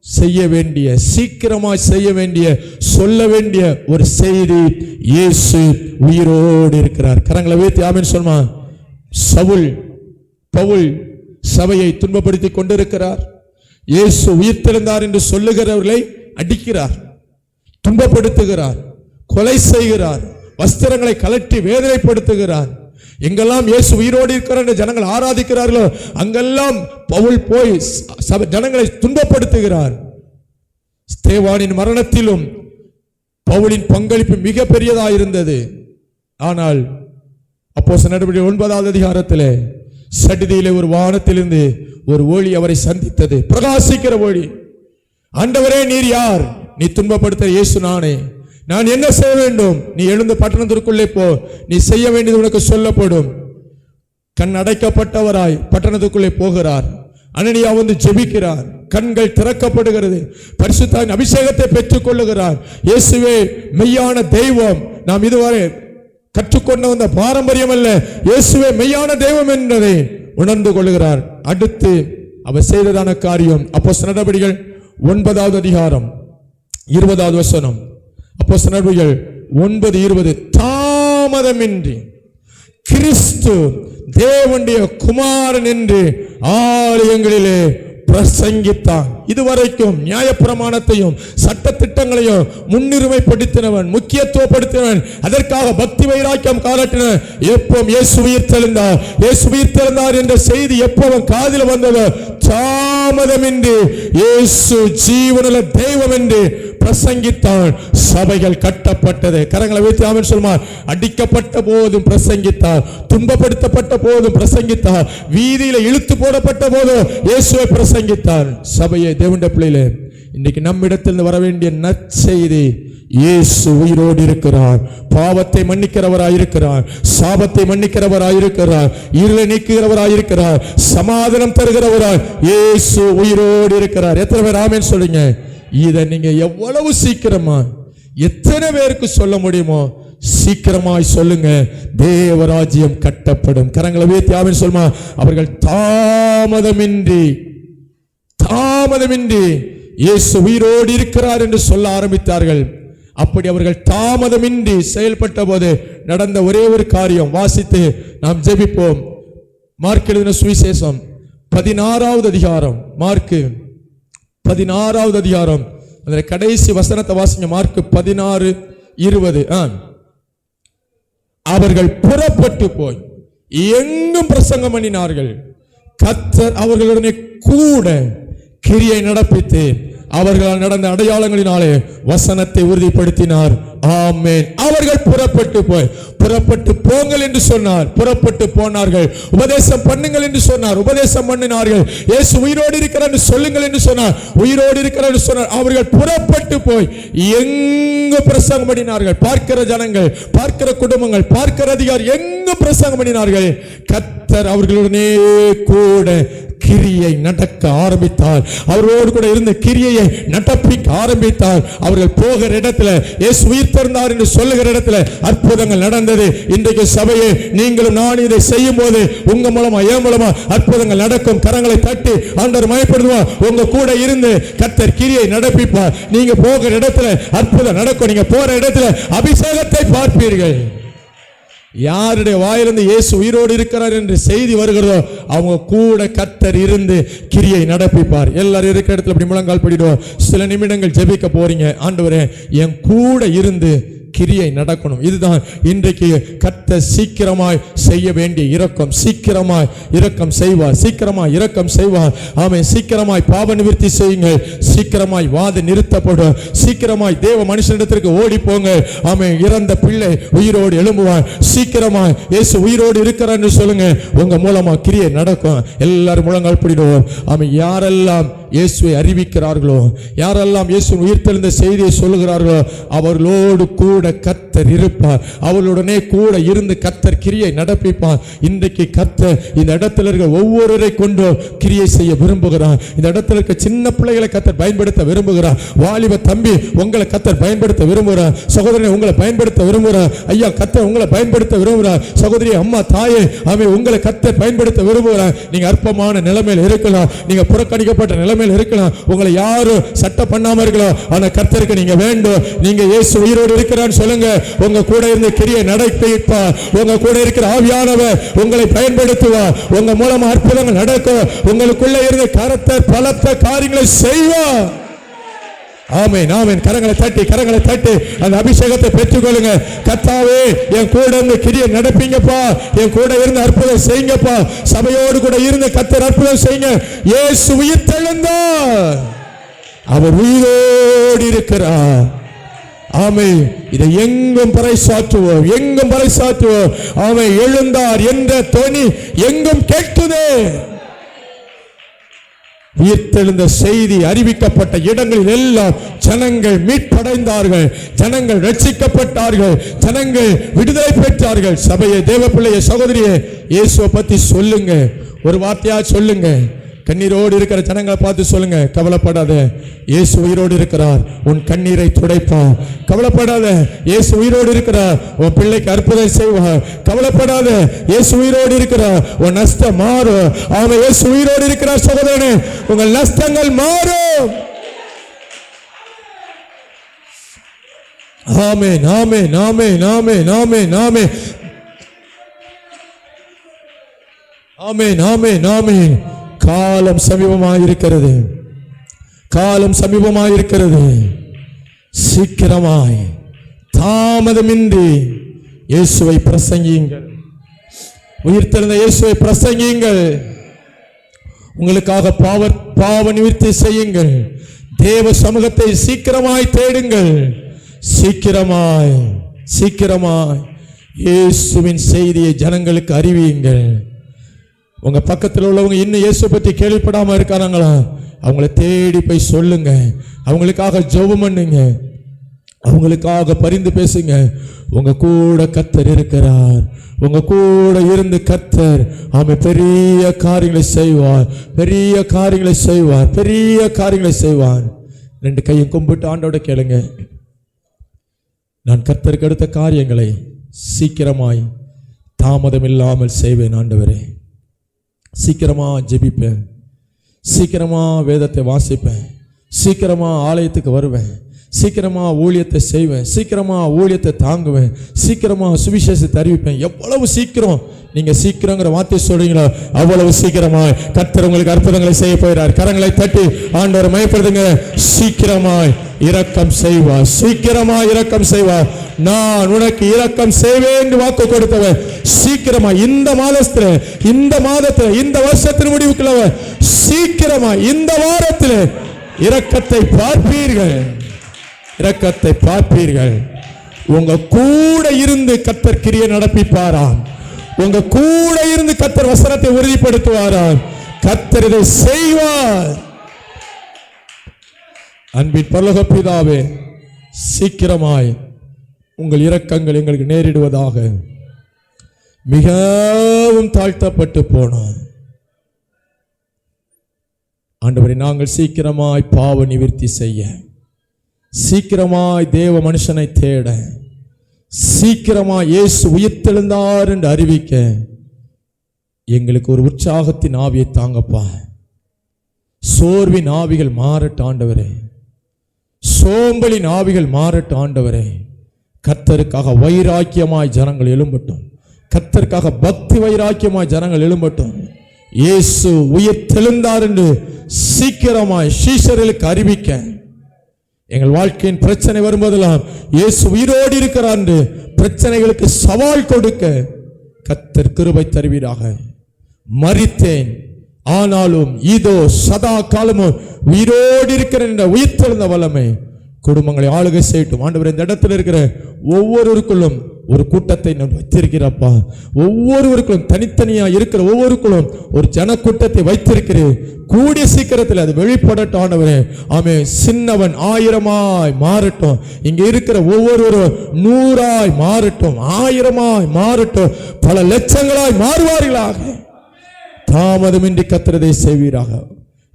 செய்ய வேண்டிய, சீக்கிரமாய் செய்ய வேண்டிய, சொல்ல வேண்டிய ஒரு செய்தி, இயேசு உயிரோடு இருக்கிறார். கரங்களை உயர்த்தி ஆமென் சொல்லுமா. பவுல் சபையை துன்பப்படுத்தி கொண்டிருக்கிறார். இயேசு உயிர்த்தெழுந்தார் என்று சொல்லுகிறவர்களை அடிக்கிறார், துன்பப்படுத்துகிறார், கொலை செய்கிறார், வஸ்திரங்களை கலட்டி வேதனைப்படுத்துகிறார். எங்கெல்லாம் இயேசு உயிரோடு இருக்கிறார் என்று ஜனங்கள் ஆராதிக்கிறார்களோ அங்கெல்லாம் பவுல் போய் ஜனங்களை துன்பப்படுத்துகிறார். ஸ்தேவானின் மரணத்திலும் பவுலின் பங்களிப்பு மிக பெரியதாக இருந்தது. ஆனால் அப்போஸ்தலர் நடவடிக்கைகள் 9வது அதிகாரத்திலே சடிதியிலே ஒரு வானத்திலிருந்து ஒரு ஒளி அவரை சந்தித்தது, பிரகாசிக்கிற ஒளி. ஆண்டவரே நீர் யார்? நீ துன்பப்படுத்த இயேசு நானே. நான் என்ன செய்ய வேண்டும்? நீ எழுந்து பட்டணத்திற்குள்ளே போ, நீ செய்ய வேண்டியது உனக்கு சொல்லப்படும். கண் அடைக்கப்பட்டவராய் பட்டணத்துக்குள்ளே போகிறார். அனனியா வந்து ஜெபிக்கிறார், கண்கள் திறக்கப்படுகிறது, பரிசுத்தாவின் அபிஷேகத்தை பெற்றுக் கொள்ளுகிறார். இயேசுவே மெய்யான தெய்வம், நாம் இதுவரை கற்றுக்கொண்ட வந்த பாரம்பரியம் அல்ல, இயேசுவே மெய்யான தெய்வம் என்பதை உணர்ந்து கொள்கிறார். அடுத்து அவர் செய்ததான காரியம், அப்போஸ்தலர் நடவடிக்கைகள் 9வது அதிகாரம் 20வது வசனம். அப்போஸ்தலர் நடவடிக்கைகள் 9:20, தாமதமின்றி கிறிஸ்து தேவனுடைய குமாரன் என்று ஆலயங்களிலே பிரசங்கித்தான். இதுவரைக்கும் நியாயப்பிரமாணத்தையும் சட்ட திட்டங்களையும் முன்னுரிமைப்படுத்தினவன், முக்கியத்துவப்படுத்தினவன், அதற்காக பக்தி வைராக்கியம் காட்டினவன். எப்போ இயேசு உயிர்த்தெழுந்தார், இயேசு உயிர்த்தெழுந்தார் என்ற செய்தி எப்போ காதில் வந்ததோ தாமதமின்றி இயேசு ஜீவனுள்ள தெய்வம் என்று பிரசங்கித்தான். சபைகள் கட்டப்பட்டது. கரங்களை வைத்து ஆமென் சொல்லுமா. அடிக்கப்பட்ட போதும் பிரசங்கித்தார், துன்பப்படுத்தப்பட்ட போதும் பிரசங்கித்தார், வீதியில இழுத்து போடப்பட்ட போதும் இயேசுவை பிரசங்கித்தார். சபையை தேவனுடைய பிள்ளைகளே, இன்னைக்கு நம்மிடத்தில் வர வேண்டிய நற்செய்தி, இயேசு உயிரோடு இருக்கிறார், பாவத்தை மன்னிக்கிறவராயிருக்கிறார், சாபத்தை மன்னிக்கிறவராயிருக்கிறார், இருளை நீக்குகிறவராயிருக்கிறார், சமாதானம் தருகிறவராய் இயேசு உயிரோடு இருக்கிறார். எத்தனை பேர் ஆமென் சொல்லுங்க? இதை நீங்க எவ்வளவு சீக்கிரமா, எத்தனை பேருக்கு சொல்ல முடியுமோ சீக்கிரமாய் சொல்லுங்க. தேவராஜ்யம் கட்டப்படும். கரங்களை உயர்த்தி ஆமென் சொல்லுமா. அவர்கள் தாமதமின்றி இயேசு உயிரோடு இருக்கிறார் என்று சொல்ல ஆரம்பித்தார்கள். அப்படி அவர்கள் தாமதமின்றி செயல்பட்ட போது நடந்த ஒரே ஒரு காரியம் வாசித்து நாம் ஜெபிப்போம். மார்க் எழுதின சுவிசேஷம் 16வது அதிகாரம், மார்க் 16வது அதிகாரம், அந்த கடைசி வசனத்தை வாசிங்க. மார்க் 16:20. அவர்கள் புறப்பட்டு போய் எங்கும் பிரசங்கம் பண்ணினார்கள். கர்த்தர் அவர்களுடனே கூட கிரியை நடப்பித்து அவர்களால் நடந்த அடையாளங்களினாலே வசனத்தை உறுதிப்படுத்தினார். ஆமென். அவர்கள் புறப்பட்டு போங்கள் என்று சொன்னார். புறப்பட்டு போனார்கள். உபதேசம் பண்ணுங்கள் என்று சொன்னார். உபதேசம் பண்ணினார்கள். இயேசு உயிரோடு இருக்கிறார் என்று சொல்லுங்கள் என்று சொன்னார். உயிரோடு இருக்கிறார் என்று சொன்னார். அவர்கள் புறப்பட்டு போய் எங்கு பிரசங்கம் பண்ணினார்கள். பார்க்கிற ஜனங்கள், பார்க்கிற குடும்பங்கள், பார்க்கிற அதிகாரி எங்கு பிரசங்கம் பண்ணினார்கள். கர்த்தர் அவர்களுடனே கூட கிரியை நடக்க ஆரம்பித்தார். அவரோடு கூட இருந்த கிரியையை நடப்பிக்க ஆரம்பித்தார். அவர்கள் போகிற இடத்துல இயேசு உயிர்த்தெழுந்தார் என்று சொல்லுகிற இடத்துல அற்புதங்கள் நடந்தது. இன்றைக்கு சபையே நீங்களும் நான் இதை செய்யும் போது உங்க மூலமா என் மூலமா அற்புதங்கள் நடக்கும். கரங்களை தட்டி ஆண்டவர் மயப்படுவார். உங்க கூட இருந்து கர்த்தர் கிரியை நடப்பிப்பார். நீங்க போகிற இடத்துல அற்புதம் நடக்கும். நீங்க போற இடத்துல அபிஷேகத்தை பார்ப்பீர்கள். யாருடைய வாயிலிருந்து இயேசு உயிரோடு இருக்கிறார் என்று செய்தி வருகிறதோ அவங்க கூட கர்த்தர் இருந்து கிரியை நடப்பிப்பார். எல்லாரும் இருக்கிற இடத்துல அப்படி முழங்கால் படிடுவோம். சில நிமிடங்கள் ஜெபிக்க போறீங்க. ஆண்டவரே என் கூட இருந்து கிரியை நடக்கணும். இதுதான் இன்றைக்கு கர்த்தர் சீக்கிரமாய் செய்ய வேண்டிய இரக்கம். சீக்கிரமாய் இரக்கம் செய்வார். சீக்கிரமாய் இரக்கம் செய்வார். ஆமென். சீக்கிரமாய் பாவ நிவர்த்தி செய்யுங்கள். சீக்கிரமாய் வாத நிறுத்தப்படும். சீக்கிரமாய் தேவ மனுஷனிடத்திற்கு ஓடி போங்க. ஆமென். இறந்த பிள்ளை உயிரோடு எழும்புவார். சீக்கிரமாய் இயேசு உயிரோடு இருக்கிறார் என்று சொல்லுங்க. உங்க மூலமா கிரியை நடக்கும். எல்லாரும் முழங்கால் படிடுவோம். ஆமென். யாரெல்லாம் இயேசுவை அறிவிக்கிறார்களோ, யாரெல்லாம் இயேசு உயிர்த்தெழுந்த செய்தியை சொல்லுகிறார்களோ அவர்களோடு கூட கர்த்தர் இருப்பார். அவர்களுடனே கூட இருந்து கர்த்தர் கிரியை நடப்பிப்பார். இன்றைக்கு கர்த்தர் இந்த இடத்துல இருக்க ஒவ்வொருவரை கொண்டு கிரியை செய்ய விரும்புகிறார். இந்த இடத்துல இருக்க சின்ன பிள்ளைகளை கர்த்தர் பயன்படுத்த விரும்புகிறார். வாலிப தம்பி உங்களை கர்த்தர் பயன்படுத்த விரும்புகிறார். சகோதரனை உங்களை பயன்படுத்த விரும்புகிறார். ஐயா கர்த்தர் உங்களை பயன்படுத்த விரும்புகிறார். சகோதரி, அம்மா, தாயே, அவன் உங்களை கர்த்தர் பயன்படுத்த விரும்புகிறார். நீங்க அற்பமான நிலைமையில் இருக்கலாம். நீங்க புறக்கணிக்கப்பட்ட நிலைமையில் இருக்கலாம். உங்களை யாரும் சட்டம் பண்ணாம இருக்கலாம். ஆனா கர்த்தருக்கு நீங்க வேண்டும். நீங்க இயேசு உயிரோடு இருக்கிறார் சொல்லுங்க. உங்க கூட இருந்து கிரியை நடப்பிப்பார். உங்க கூட இருக்கிற ஆவியானவர் உங்களை பயன்படுத்துவார். உங்க மூலமா அற்புதங்கள் நடக்கும். உங்களுக்குள்ள இருந்து கர்த்தர் பலத்த காரியங்களை செய்வார். ஆமென், ஆமென். கரங்களை தட்டி அந்த அபிஷேகத்தை பெற்றுக்கொள்ளுங்க. கர்த்தாவே என் கூட இருந்து கிரியை நடப்பீங்கப்பா. என் கூட இருந்து அற்புதம் செய்யுங்கப்பா. சபையோடு கூட இருந்து கர்த்தர் அற்புதம் செய்யுங்க. இயேசு உயிர்த்தெழுந்தார். அவர் உயிரோடு இருக்கிறார். ஆமென். இதை எங்கும் பறைசாற்றுவோம். எங்கும் பறைசாற்றுவோம். ஆமென். எழுந்தார் என்ற தொனி எங்கும் கேட்குதே. உயிர்த்தெழுந்த செய்தி அறிவிக்கப்பட்ட இடங்களில் எல்லாம் ஜனங்கள் மீட்படைந்தார்கள். ஜனங்கள் ரட்சிக்கப்பட்டார்கள். ஜனங்கள் விடுதலை பெற்றார்கள். சபையை, தேவ பிள்ளையை, சகோதரியை இயேசுவை பத்தி சொல்லுங்க. ஒரு வார்த்தையா சொல்லுங்க. கண்ணீரோடு இருக்கிற ஜனங்களை பார்த்து சொல்லுங்க. கவலைப்படாத, இயேசு உயிரோடு இருக்கிறார். உன் கண்ணீரை துடைப்பார். கவலைப்படாத, இயேசு உயிரோடு இருக்கிறார். உன் பிள்ளைக்கு அற்புதம் செய்வார். கவலைப்படாத, இயேசு உயிரோடு இருக்கிறார். உன் நஷ்டம் மாறும். அவன் இயேசு உயிரோடு இருக்கிறார். சகோதரனே, உங்கள் நஷ்டங்கள் மாறும். ஆமென், ஆமென், ஆமென், ஆமென், ஆமென், ஆமென், ஆமென், ஆமென், ஆமென். காலம் சமீபமாயிருக்கிறது. காலம் சமீபமாயிருக்கிறது. சீக்கிரமாய் தாமதமின்றி இயேசுவை பிரசங்கியுங்கள். உயிர்த்தெழுந்த இயேசுவை பிரசங்கியுங்கள். உங்களுக்காக பாவ நிவர்த்தி செய்யுங்கள். தேவ சமூகத்தை சீக்கிரமாய் தேடுங்கள். சீக்கிரமாய் இயேசுவின் செய்தியை ஜனங்களுக்கு அறிவியுங்கள். உங்க பக்கத்தில் உள்ளவங்க இன்னும் இயேசு பற்றி கேள்விப்படாம இருக்காங்களா? அவங்கள தேடி போய் சொல்லுங்க. அவங்களுக்காக ஜெபம் பண்ணுங்க. அவங்களுக்காக பரிந்து பேசுங்க. உங்க கூட கர்த்தர் இருக்கிறார். உங்க கூட இருந்து கர்த்தர் அவன் பெரிய காரியங்களை செய்வார். பெரிய காரியங்களை செய்வார். பெரிய காரியங்களை செய்வார். ரெண்டு கையும் கும்பிட்டு ஆண்டோட கேளுங்க. நான் கர்த்தருக்கு எடுத்த காரியங்களை சீக்கிரமாய் தாமதம் இல்லாமல் செய்வேன் ஆண்டவரே. சீக்கிரமா ஜெபிப்பேன். சீக்கிரமா வேதத்தை வாசிப்பேன். சீக்கிரமா ஆலயத்துக்கு வருவேன். சீக்கிரமா ஊழியத்தை செய்வேன். சீக்கிரமா ஊழியத்தை தாங்குவேன். சீக்கிரமா சுவிசேஷத்தை அறிவிப்பேன். எவ்வளவு சீக்கிரம் நீங்க சீக்கிரங்கிற வார்த்தை சொல்றீங்களோ அவ்வளவு சீக்கிரமா கர்த்தர் உங்களுக்கு அற்புதங்களை செய்ய போகிறார். கரங்களை தட்டி ஆண்டவரை மயப்படுத்துங்க. சீக்கிரமாய் இரக்கம் செய்வார். சீக்கிரமாய் இரக்கம் செய்வார். நான் உனக்கு இரக்கம் செய்வேன் என்று வாக்கு கொடுத்தவன் சீக்கிரமா இந்த மாதத்துல இந்த வருஷத்தின் முடிவுக்குள்ள சீக்கிரமா இந்த வாரத்தில் இரக்கத்தை பார்ப்பீர்கள், இரக்கத்தை பார்ப்பீர்கள். உங்க கூட இருந்து கர்த்தர் கிரியை நடப்பிப்பாராம். உங்க கூட இருந்து கர்த்தர் வசனத்தை உறுதிப்படுத்துவாராம். கர்த்தர் இதை செய்வார். அன்பின் பரலோக பிதாவே, சீக்கிரமாய் உங்கள் இரக்கங்கள் எங்களுக்கு நேரிடுவதாக. மிகவும் தாழ்த்தப்பட்டு போனோம் ஆண்டவரே, நாங்கள் சீக்கிரமாய் பாவ நிவர்த்தி செய்ய, சீக்கிரமாய் தேவ மனுஷனை தேட, சீக்கிரமாய் இயேசு உயிர்த்தெழுந்தார் என்று அறிவிக்க எங்களுக்கு ஒரு உற்சாகத்தின் ஆவியை தாங்கப்பா. சோர்வின் ஆவிகள் மாறட்ட ஆண்டவரே, சோம்பலின் ஆவிகள் மாறட்ட ஆண்டவரே. கர்த்தருக்காக வைராக்கியமாய் ஜனங்கள் எழும்பட்டும், கர்த்தருக்காக பக்தி வைராக்கியமாய் ஜனங்கள் எழும்பட்டும். இயேசு உயிர்த்தெழுந்தார் என்று சீக்கிரமாய் சீஷர்களுக்கு அறிவிக்க, எங்கள் வாழ்க்கையின் பிரச்சனை வரும்போதெல்லாம் இயேசு உயிரோடு இருக்கிறார் என்று பிரச்சனைகளுக்கு சவால் கொடுக்க கர்த்தர் கிருபை தருவீராக. மரித்தேன், ஆனாலும் இதோ சதா காலமும் உயிரோடு இருக்கிறேன் என்ற உயிர்த்தெழுந்த வல்லமை குடும்பங்களை ஆளுகை செய்யட்டும் ஆண்டவர். இந்த இடத்துல இருக்கிற ஒவ்வொருவருக்குள்ளும் ஒரு கூட்டத்தை வைத்திருக்கிறப்பா. ஒவ்வொருவருக்குள்ளும் தனித்தனியா இருக்கிற ஒவ்வொருக்குள்ளும் ஒரு ஜனக்கூட்டத்தை வைத்திருக்கிறேன். கூடிய சீக்கிரத்தில் அது வெளிப்படட்டும் ஆண்டவரே. ஆமே. சின்னவன் 1000 மாறட்டும், இங்க இருக்கிற ஒவ்வொருவரும் 100 மாறட்டும், 1000 மாறட்டும், பல லட்சங்களாய் மாறுவார்களாக. தாமதமின்றி கர்த்தரை செய்வீராக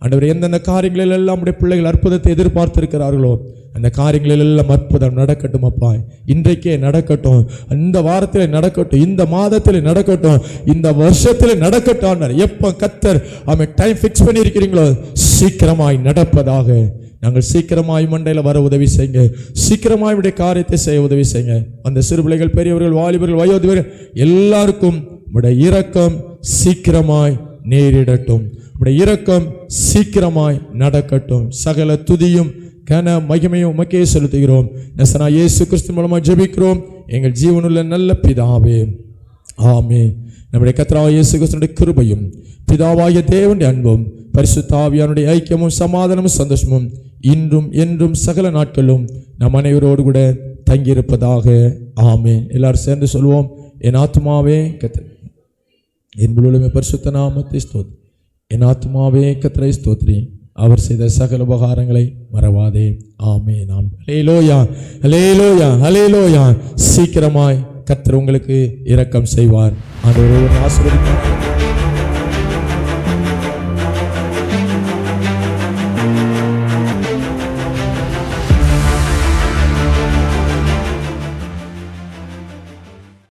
ஆண்டவரே. எந்தெந்த காரியங்களில் எல்லாம் நம்முடைய பிள்ளைகள் அற்புதத்தை எதிர்பார்த்திருக்கிறார்களோ அந்த காரியங்களில் எல்லாம் அற்புதம் நடக்கட்டும் அப்பா. இன்றைக்கே நடக்கட்டும், இந்த வாரத்தில் நடக்கட்டும், இந்த மாதத்தில் நடக்கட்டும், இந்த வருஷத்தில் நடக்கட்டும். எப்போ கர்த்தர் டைம் ஃபிக்ஸ் பண்ணியிருக்கிறீங்களோ சீக்கிரமாய் நடப்பதாக. நாங்கள் சீக்கிரமாய் மண்டையில் வர உதவி செய்யுங்க, சீக்கிரமாய் உடைய காரியத்தை செய்ய உதவி செய்யுங்க. அந்த சிறு பிள்ளைகள், பெரியவர்கள், வாலிபர்கள், வயோதிபர்கள் எல்லாருக்கும் உடைய இரக்கம் சீக்கிரமாய் நேரிடட்டும், உடைய இரக்கம் சீக்கிரமாய் நடக்கட்டும். சகல துதியும் கன மகிமையும் உமக்கே செலுத்துகிறோம். நசனா இயேசு கிறிஸ்து மூலமாக ஜெபிக்கிறோம் எங்கள் ஜீவனுள்ள நல்ல பிதாவே, ஆமென். நம்முடைய கர்த்தராகிய இயேசு கிறிஸ்துவின் கிருபையும் பிதாவாகிய தேவனுடைய அன்பும் பரிசுத்த ஆவியானுடைய ஐக்கியமும் சமாதானமும் சந்தோஷமும் இன்றும் என்றும் சகல நாட்களும் நம் அனைவரோடு கூட தங்கியிருப்பதாக. ஆமென். எல்லாரும் சேர்ந்து சொல்வோம். என் ஆத்துமாவே கர்த்தர், என் முழுமே பரிசுத்த நாமத்தை ஸ்தோத்திரி. என் ஆத்துமாவே கர்த்தரை ஸ்தோத்திரி, அவர் செய்த சகல உபகாரங்களை மறவாதே. ஆமென். ஹல்லேலூயா, ஹல்லேலூயா, ஹல்லேலூயா. சீக்கிரமாய் கர்த்தர் உங்களுக்கு இரக்கம் செய்வார். ஆண்டவரே ஆசீர்வதிப்பார்.